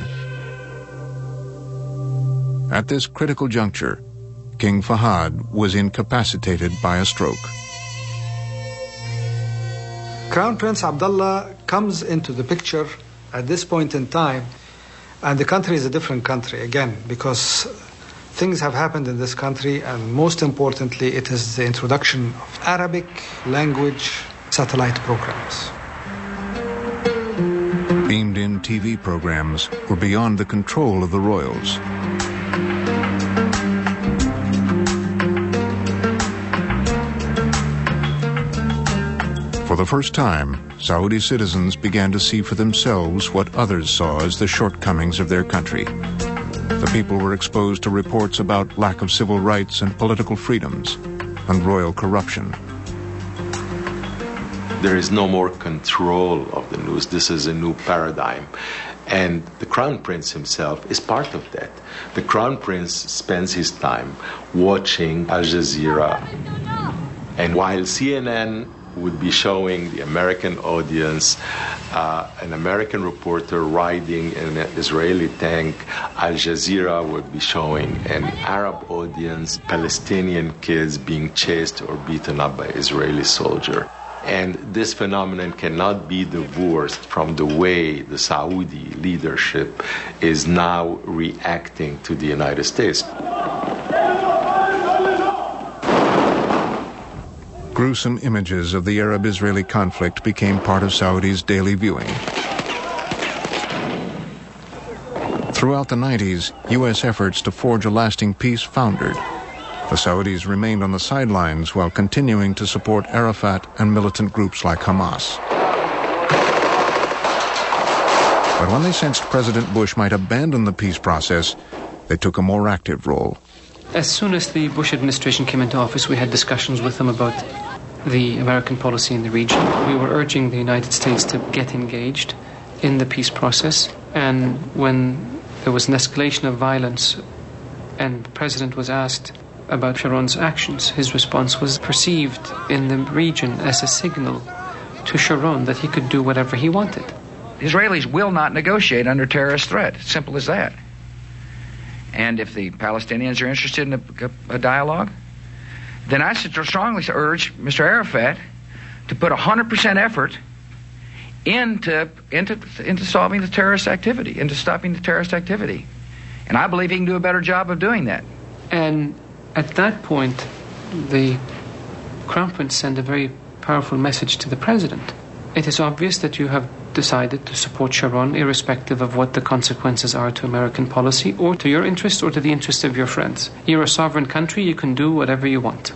At this critical juncture, King Fahd was incapacitated by a stroke. Crown Prince Abdullah comes into the picture at this point in time, and the country is a different country again, because things have happened in this country, and most importantly, it is the introduction of Arabic language satellite programs. Beamed-in TV programs were beyond the control of the royals. For the first time, Saudi citizens began to see for themselves what others saw as the shortcomings of their country. The people were exposed to reports about lack of civil rights and political freedoms, and royal corruption. There is no more control of the news. This is a new paradigm. And the Crown Prince himself is part of that. The Crown Prince spends his time watching Al Jazeera. And while CNN would be showing the American audience an American reporter riding in an Israeli tank, Al Jazeera would be showing an Arab audience, Palestinian kids being chased or beaten up by Israeli soldier. And this phenomenon cannot be divorced from the way the Saudi leadership is now reacting to the United States. Gruesome images of the Arab-Israeli conflict became part of Saudi's daily viewing. Throughout the 90s, U.S. efforts to forge a lasting peace foundered. The Saudis remained on the sidelines while continuing to support Arafat and militant groups like Hamas. But when they sensed President Bush might abandon the peace process, they took a more active role. As soon as the Bush administration came into office, we had discussions with them about the American policy in the region. We were urging the United States to get engaged in the peace process. And when there was an escalation of violence and the president was asked about Sharon's actions, his response was perceived in the region as a signal to Sharon that he could do whatever he wanted. The Israelis will not negotiate under terrorist threat. Simple as that. And if the Palestinians are interested in a dialogue, then I strongly urge Mr. Arafat to put 100% effort into solving the terrorist activity, into stopping the terrorist activity. And I believe he can do a better job of doing that. And at that point, the Crown Prince sent a very powerful message to the President. It is obvious that you have decided to support Sharon irrespective of what the consequences are to American policy or to your interests or to the interests of your friends. You're a sovereign country, you can do whatever you want.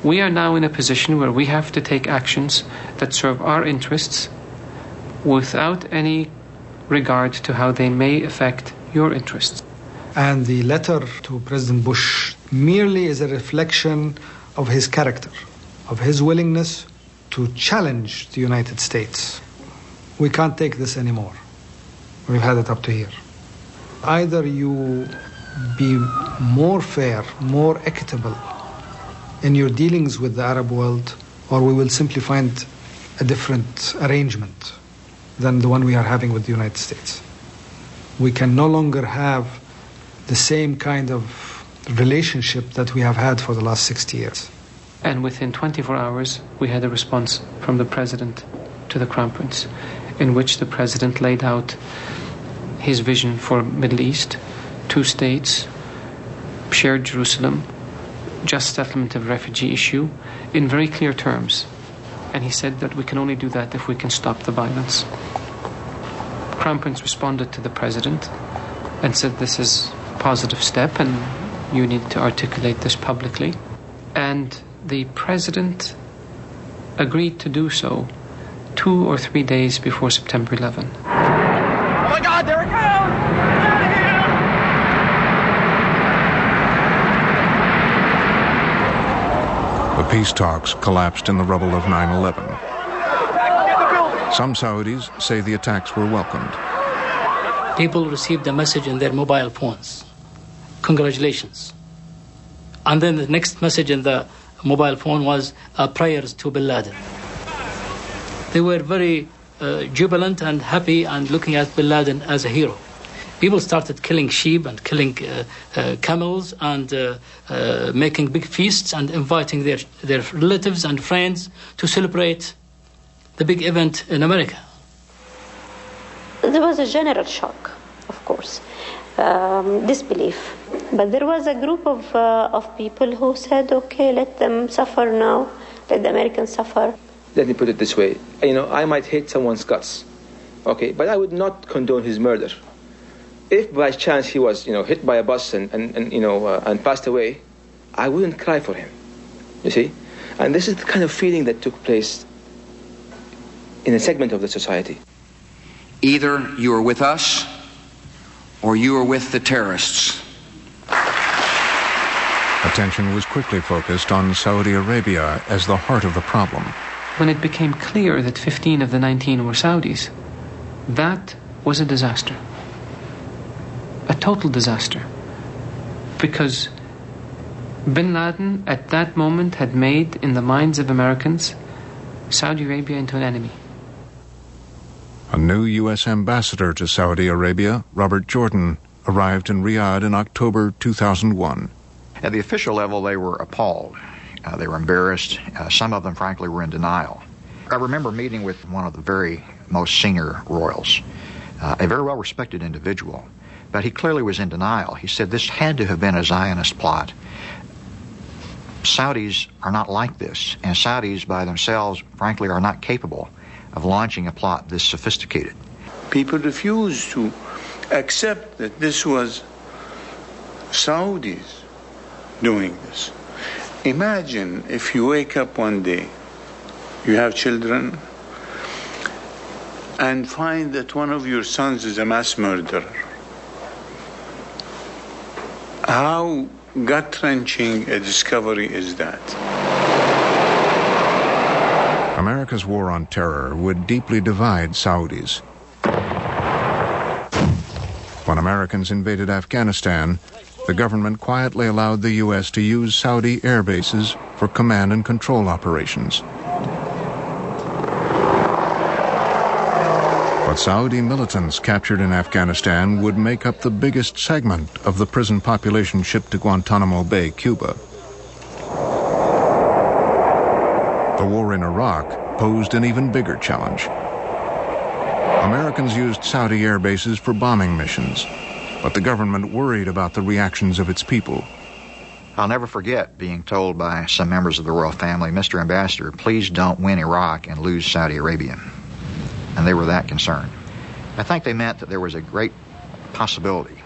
We are now in a position where we have to take actions that serve our interests without any regard to how they may affect your interests. And the letter to President Bush merely is a reflection of his character, of his willingness to challenge the United States. We can't take this anymore. We've had it up to here. Either you be more fair, more equitable in your dealings with the Arab world, or we will simply find a different arrangement than the one we are having with the United States. We can no longer have the same kind of relationship that we have had for the last 60 years. And within 24 hours, we had a response from the President to the Crown Prince, in which the President laid out his vision for Middle East, 2 states, shared Jerusalem, just settlement of refugee issue, in very clear terms. And he said that we can only do that if we can stop the violence. Crown Prince responded to the president and said this is a positive step and you need to articulate this publicly. And the president agreed to do so 2 or 3 days before September 11. Oh my God, there it goes! The peace talks collapsed in the rubble of 9/11. Some Saudis say the attacks were welcomed. People received the message in their mobile phones. Congratulations. And then the next message in the mobile phone was prayers to Bin Laden. They were very jubilant and happy and looking at Bin Laden as a hero. People started killing sheep and killing camels and making big feasts and inviting their relatives and friends to celebrate the big event in America. There was a general shock, of course, disbelief. But there was a group of people who said, okay, let them suffer now, let the Americans suffer. Let me put it this way. I might hate someone's guts, okay, but I would not condone his murder. If by chance he was, hit by a bus and passed away, I wouldn't cry for him, you see? And this is the kind of feeling that took place in a segment of the society. Either you are with us or you are with the terrorists. Attention was quickly focused on Saudi Arabia as the heart of the problem. When it became clear that 15 of the 19 were Saudis, that was a disaster. A total disaster. Because Bin Laden at that moment had made in the minds of Americans Saudi Arabia into an enemy. A new U.S. ambassador to Saudi Arabia, Robert Jordan, arrived in Riyadh in October 2001. At the official level, they were appalled. They were embarrassed. Some of them, frankly, were in denial. I remember meeting with one of the very most senior royals, a very well-respected individual, but he clearly was in denial. He said this had to have been a Zionist plot. Saudis are not like this, and Saudis by themselves, frankly, are not capable of launching a plot this sophisticated. People refused to accept that this was Saudis doing this. Imagine if you wake up one day, you have children, and find that one of your sons is a mass murderer. How gut-wrenching a discovery is that? America's war on terror would deeply divide Saudis. When Americans invaded Afghanistan, the government quietly allowed the U.S. to use Saudi air bases for command and control operations. But Saudi militants captured in Afghanistan would make up the biggest segment of the prison population shipped to Guantanamo Bay, Cuba. The war in Iraq posed an even bigger challenge. Americans used Saudi air bases for bombing missions, but the government worried about the reactions of its people. I'll never forget being told by some members of the royal family, Mr. Ambassador, please don't win Iraq and lose Saudi Arabia. And they were that concerned. I think they meant that there was a great possibility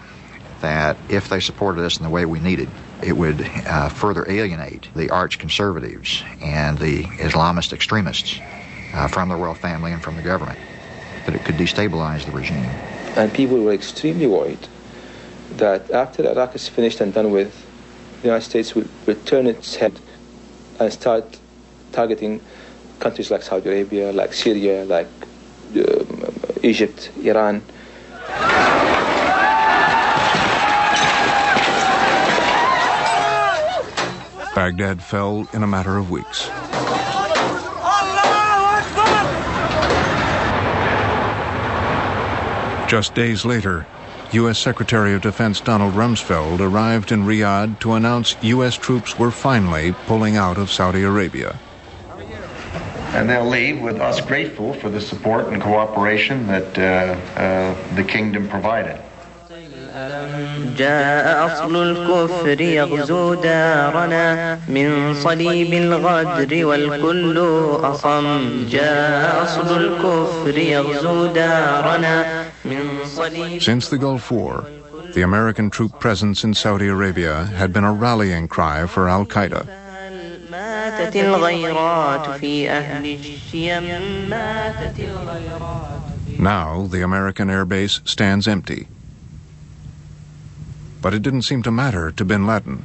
that if they supported us in the way we needed, it would further alienate the arch conservatives and the Islamist extremists from the royal family and from the government, that it could destabilize the regime. And people were extremely worried that after Iraq is finished and done with, the United States will return its head and start targeting countries like Saudi Arabia, like Syria, like Egypt, Iran. Baghdad fell in a matter of weeks. Just days later, U.S. Secretary of Defense Donald Rumsfeld arrived in Riyadh to announce U.S. troops were finally pulling out of Saudi Arabia. And they'll leave with us grateful for the support and cooperation that the kingdom provided. جاء أصل الكفر يغزو دارنا من صليب الغدر والكل أصم جاء أصل الكفر يغزو دارنا من صليب. Since the Gulf War, the American troop presence in Saudi Arabia had been a rallying cry for Al-Qaeda. ماتت الغيرات في أهل الشيم ماتت الغيرات. Now the American air base stands empty. But it didn't seem to matter to bin Laden.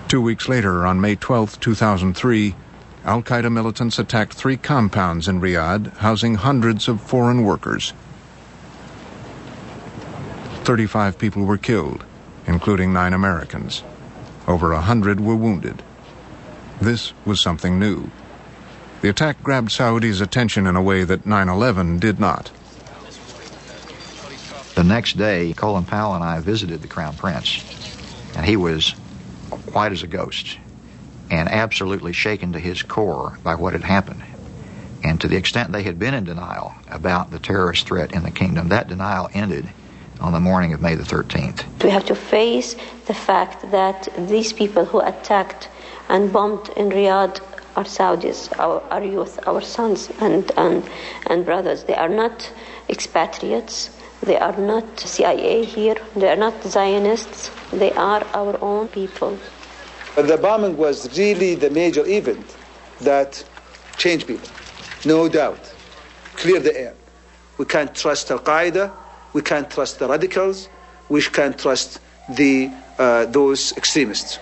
2 weeks later, on May 12, 2003, Al-Qaeda militants attacked 3 compounds in Riyadh, housing hundreds of foreign workers. 35 people were killed, including 9 Americans. Over 100 were wounded. This was something new. The attack grabbed Saudi's attention in a way that 9/11 did not. The next day, Colin Powell and I visited the Crown Prince, and he was white as a ghost and absolutely shaken to his core by what had happened. And to the extent they had been in denial about the terrorist threat in the kingdom, that denial ended on the morning of May the 13th. We have to face the fact that these people who attacked and bombed in Riyadh are Saudis, our youth, our sons and brothers. They are not expatriates. They are not CIA here. They are not Zionists. They are our own people. The bombing was really the major event that changed people, no doubt. Clear the air. We can't trust Al-Qaeda. We can't trust the radicals. We can't trust those extremists.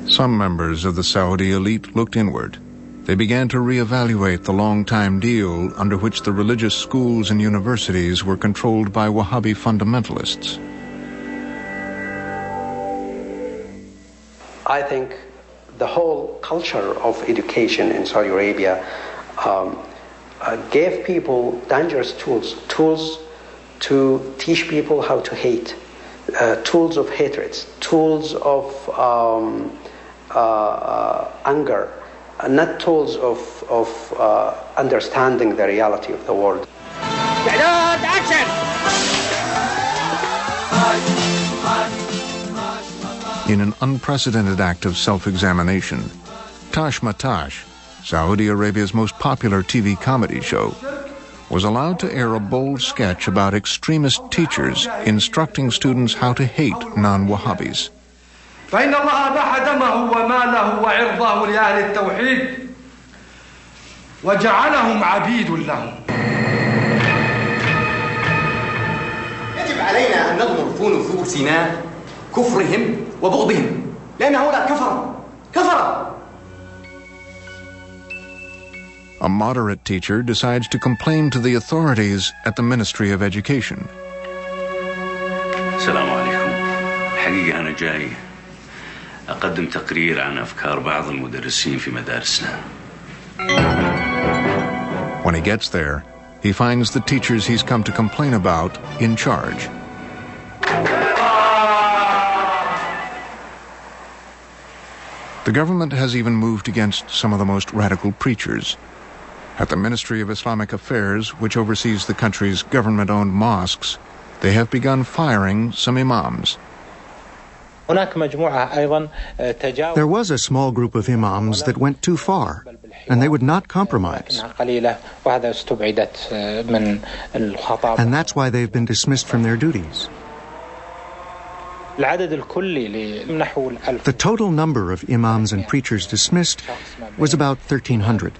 Some members of the Saudi elite looked inward. They began to reevaluate the long-time deal under which the religious schools and universities were controlled by Wahhabi fundamentalists. I think the whole culture of education in Saudi Arabia gave people dangerous tools to teach people how to hate, tools of hatred, tools of anger, not tools of understanding the reality of the world. In an unprecedented act of self-examination, Tash Matash, Saudi Arabia's most popular TV comedy show, was allowed to air a bold sketch about extremist teachers instructing students how to hate non-Wahhabis. فإن الله أباح دمه وماله وعرضه لأهل التوحيد وجعلهم عبيد له. يجب علينا أن ننظر في نفوسنا كفرهم وبغضهم لأن هؤلاء كفروا. A moderate teacher decides to complain to the authorities at the Ministry of Education. السلام عليكم. الحقيقة أنا جاي أقدم تقرير عن أفكار بعض المدرسين في مدارسنا. When he gets there, he finds the teachers he's come to complain about in charge. The government has even moved against some of the most radical preachers. At the Ministry of Islamic Affairs, which oversees the country's government-owned mosques, they have begun firing some imams. There was a small group of imams that went too far, and they would not compromise. And that's why they've been dismissed from their duties. The total number of imams and preachers dismissed was about 1,300.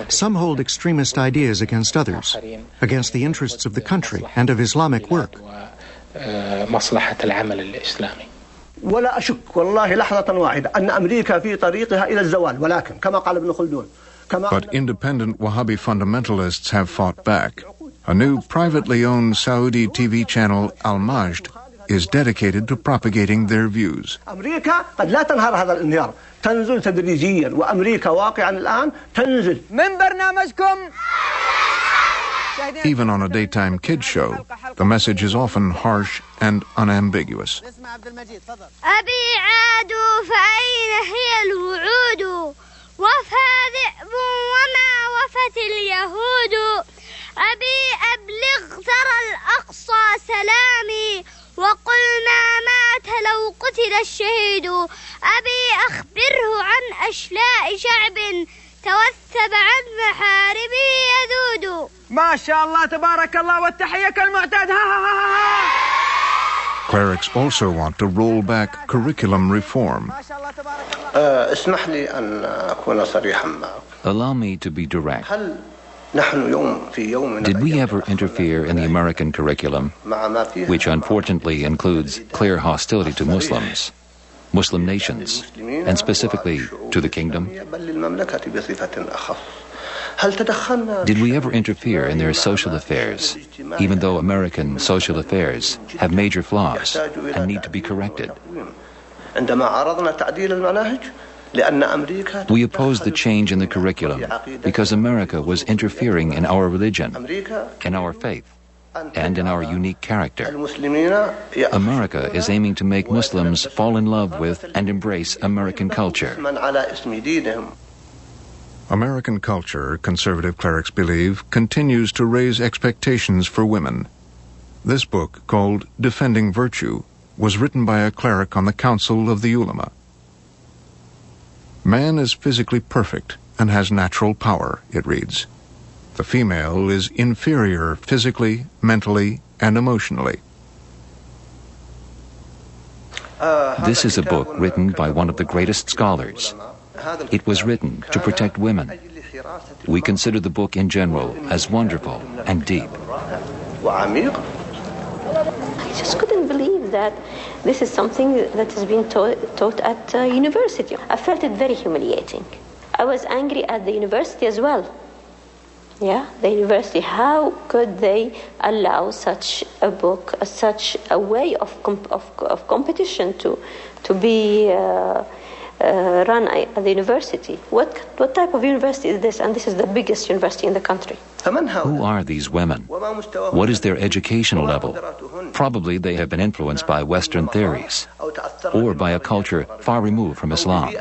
Some hold extremist ideas against others, against the interests of the country and of Islamic work. ولا أشك والله لحظة واحدة أن أمريكا في طريقها إلى الزوال ولكن كما قال ابن خلدون. But independent Wahhabi fundamentalists have fought back. A new privately owned Saudi TV channel, Al-Majd, is dedicated to propagating their views. أمريكا قد لا تنهار هذا الانهيار، تنزل تدريجيا وأمريكا واقعا الآن تنزل. من برنامجكم. Even on a daytime kids show, the message is often harsh and unambiguous. أبي عادوا فأين هي الوعود وفى ذئب وما وفت اليهود أبي أبلغ ترى الأقصى سلامي وقل ما مات لو قتل الشهيد أبي أخبره عن أشلاء شعب توثب عن محاربه يذود. ما شاء الله تبارك الله والتحية كالمعتاد. Clerics also want to roll back curriculum reform. اسمح لي أن أكون صريحا معك. Allow me to be direct. هل نحن يوم في يوم Did we ever interfere in the American curriculum, which unfortunately includes clear hostility to Muslims, Muslim nations, and specifically to the kingdom? Did we ever interfere in their social affairs, even though American social affairs have major flaws and need to be corrected? We opposed the change in the curriculum because America was interfering in our religion, in our faith, and in our unique character. America is aiming to make Muslims fall in love with and embrace American culture. American culture, conservative clerics believe, continues to raise expectations for women. This book, called Defending Virtue, was written by a cleric on the Council of the Ulama. Man is physically perfect and has natural power, it reads. The female is inferior physically, mentally, and emotionally. This is a book written by one of the greatest scholars. It was written to protect women. We consider the book in general as wonderful and deep. I just couldn't believe that this is something that has been taught at university. I felt it very humiliating. I was angry at the university as well. Yeah, the university, how could they allow such a book, such a way of competition to be run at the university? What type of university is this? And this is the biggest university in the country. Who are these women? What is their educational level? Probably they have been influenced by Western theories or by a culture far removed from Islam.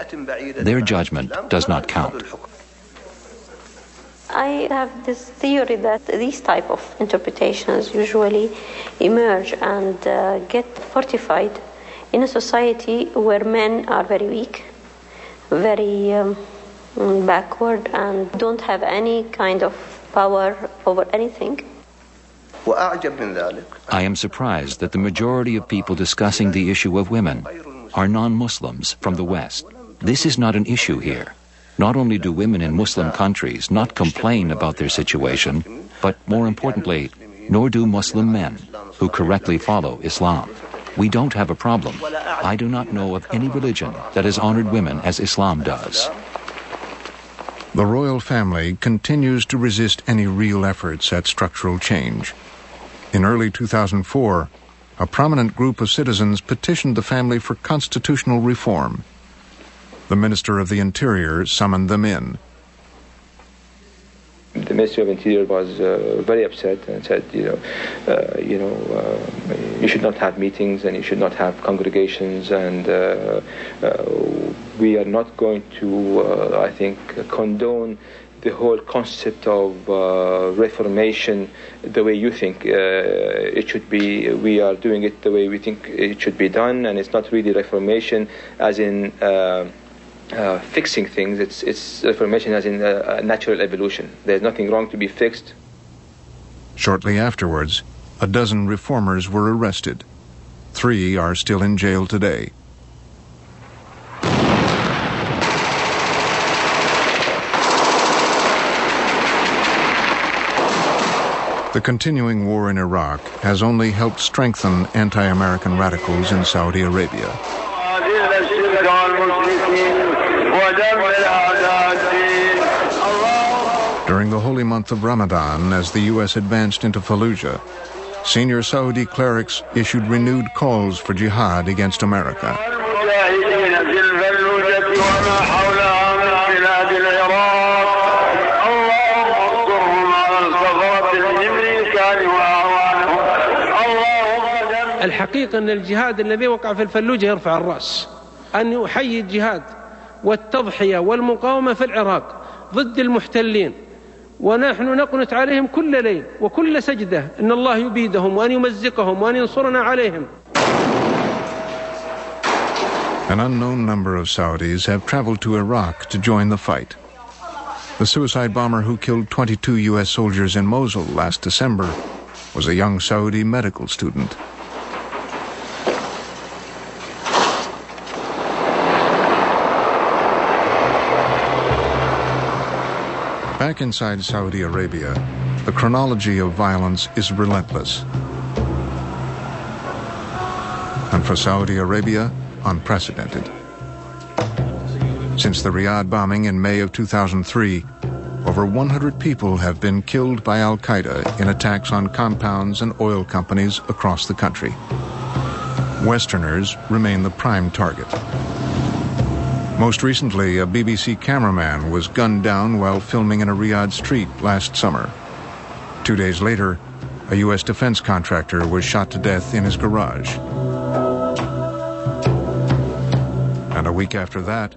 Their judgment does not count. I have this theory that these type of interpretations usually emerge and get fortified in a society where men are very weak, very backward, and don't have any kind of power over anything. I am surprised that the majority of people discussing the issue of women are non-Muslims from the West. This is not an issue here. Not only do women in Muslim countries not complain about their situation, but more importantly, nor do Muslim men who correctly follow Islam. We don't have a problem. I do not know of any religion that has honored women as Islam does. The royal family continues to resist any real efforts at structural change. In early 2004, a prominent group of citizens petitioned the family for constitutional reform. The Minister of the Interior summoned them in. The Ministry of Interior was very upset and said, you should not have meetings and you should not have congregations, and we are not going to, I think, condone the whole concept of reformation the way you think it should be. We are doing it the way we think it should be done, and it's not really reformation as in fixing things. It's reformation as in natural evolution. There's nothing wrong to be fixed. Shortly afterwards, a dozen reformers were arrested. 3 are still in jail today. The continuing war in Iraq has only helped strengthen anti-American radicals in Saudi Arabia. During the holy month of Ramadan, as the U.S. advanced into Fallujah, senior Saudi clerics issued renewed calls for jihad against America. الحقيقة أن الجهاد الذي وقع في الفلوجة يرفع الرأس، أن يحيي الجهاد والتضحية والمقاومة في العراق ضد المحتلين، ونحن نقنت عليهم كل ليل وكل سجدة أن الله يبيدهم وأن يمزقهم وأن ينصرنا عليهم. An unknown number of Saudis have traveled to Iraq to join the fight. The suicide bomber who killed 22 U.S. soldiers in Mosul last December was a young Saudi medical student. Back inside Saudi Arabia, the chronology of violence is relentless. And for Saudi Arabia, unprecedented. Since the Riyadh bombing in May of 2003, over 100 people have been killed by Al-Qaeda in attacks on compounds and oil companies across the country. Westerners remain the prime target. Most recently, a BBC cameraman was gunned down while filming in a Riyadh street last summer. 2 days later, a U.S. defense contractor was shot to death in his garage. And a week after that,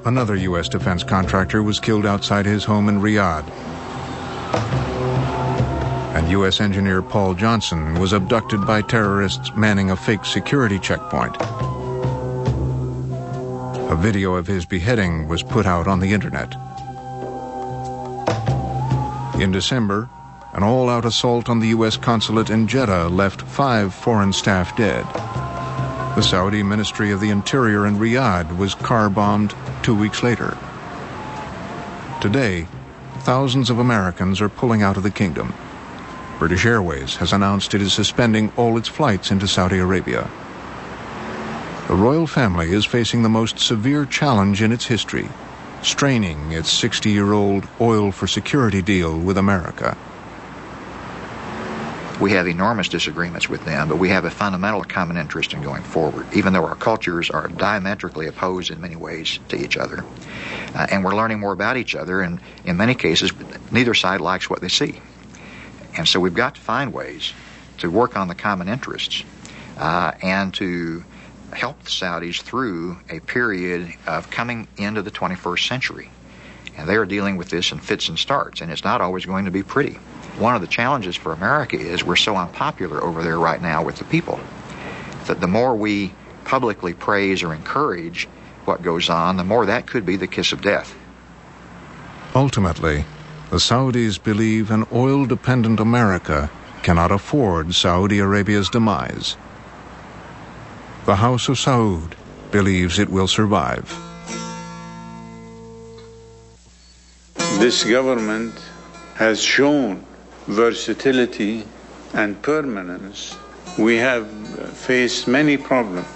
another U.S. defense contractor was killed outside his home in Riyadh. And U.S. engineer Paul Johnson was abducted by terrorists manning a fake security checkpoint. A video of his beheading was put out on the internet. In December, an all-out assault on the U.S. consulate in Jeddah left 5 foreign staff dead. The Saudi Ministry of the Interior in Riyadh was car-bombed 2 weeks later. Today, thousands of Americans are pulling out of the kingdom. British Airways has announced it is suspending all its flights into Saudi Arabia. The royal family is facing the most severe challenge in its history, straining its 60-year-old oil for security deal with America. We have enormous disagreements with them, but we have a fundamental common interest in going forward, even though our cultures are diametrically opposed in many ways to each other. And we're learning more about each other, and in many cases, neither side likes what they see. And so we've got to find ways to work on the common interests and to help the Saudis through a period of coming into the 21st century. And they are dealing with this in fits and starts, and it's not always going to be pretty. One of the challenges for America is we're so unpopular over there right now with the people that the more we publicly praise or encourage what goes on, the more that could be the kiss of death. Ultimately, the Saudis believe an oil-dependent America cannot afford Saudi Arabia's demise. The House of Saud believes it will survive. This government has shown versatility and permanence. We have faced many problems.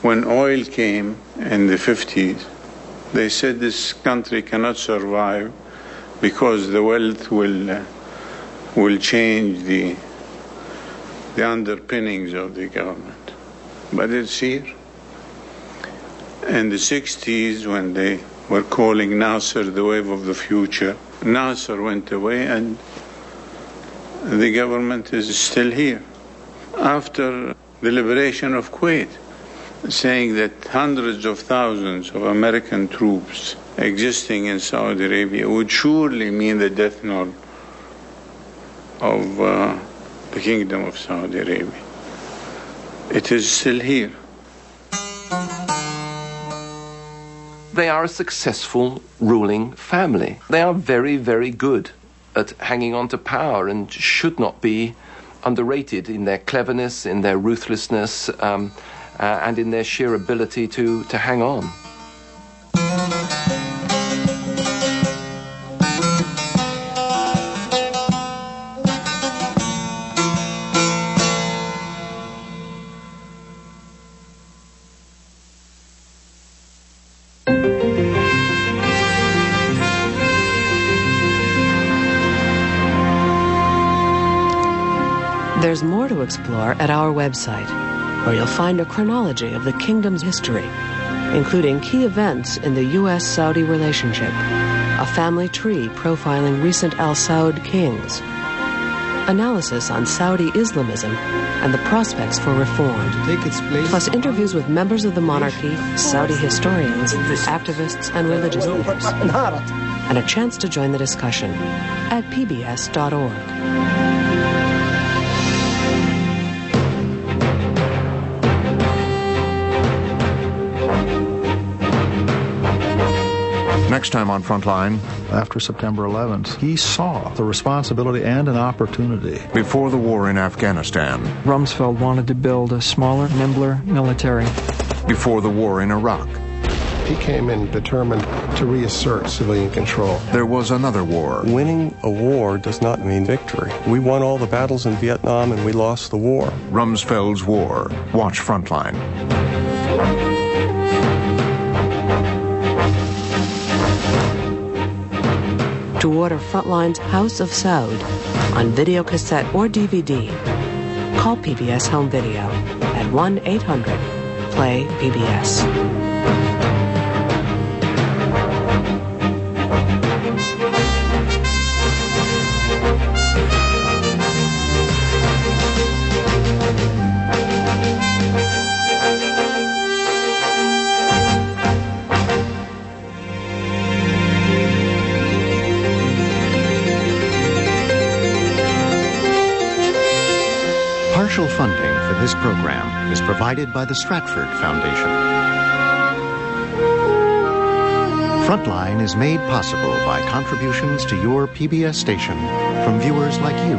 When oil came in the 50s, they said this country cannot survive because the wealth will change the underpinnings of the government. But it's here. In the 60s, when they were calling Nasser the wave of the future, Nasser went away and the government is still here. After the liberation of Kuwait, saying that hundreds of thousands of American troops existing in Saudi Arabia would surely mean the death knell of the Kingdom of Saudi Arabia. It is still here. They are a successful ruling family. They are very, very good at hanging on to power and should not be underrated in their cleverness, in their ruthlessness, and in their sheer ability to hang on. There's more to explore at our website, where you'll find a chronology of the kingdom's history, including key events in the U.S.-Saudi relationship, a family tree profiling recent Al Saud kings, analysis on Saudi Islamism and the prospects for reform, plus interviews with members of the monarchy, Saudi historians, activists, and religious leaders, and a chance to join the discussion at pbs.org. Next time on Frontline. After September 11th, he saw the responsibility and an opportunity. Before the war in Afghanistan. Rumsfeld wanted to build a smaller, nimbler military. Before the war in Iraq. He came in determined to reassert civilian control. There was another war. Winning a war does not mean victory. We won all the battles in Vietnam and we lost the war. Rumsfeld's War. Watch Frontline. To order Frontline's House of Saud on video cassette or DVD, call PBS Home Video at 1-800-PLAY-PBS. Partial funding for this program is provided by the Stratford Foundation. Frontline is made possible by contributions to your PBS station from viewers like you.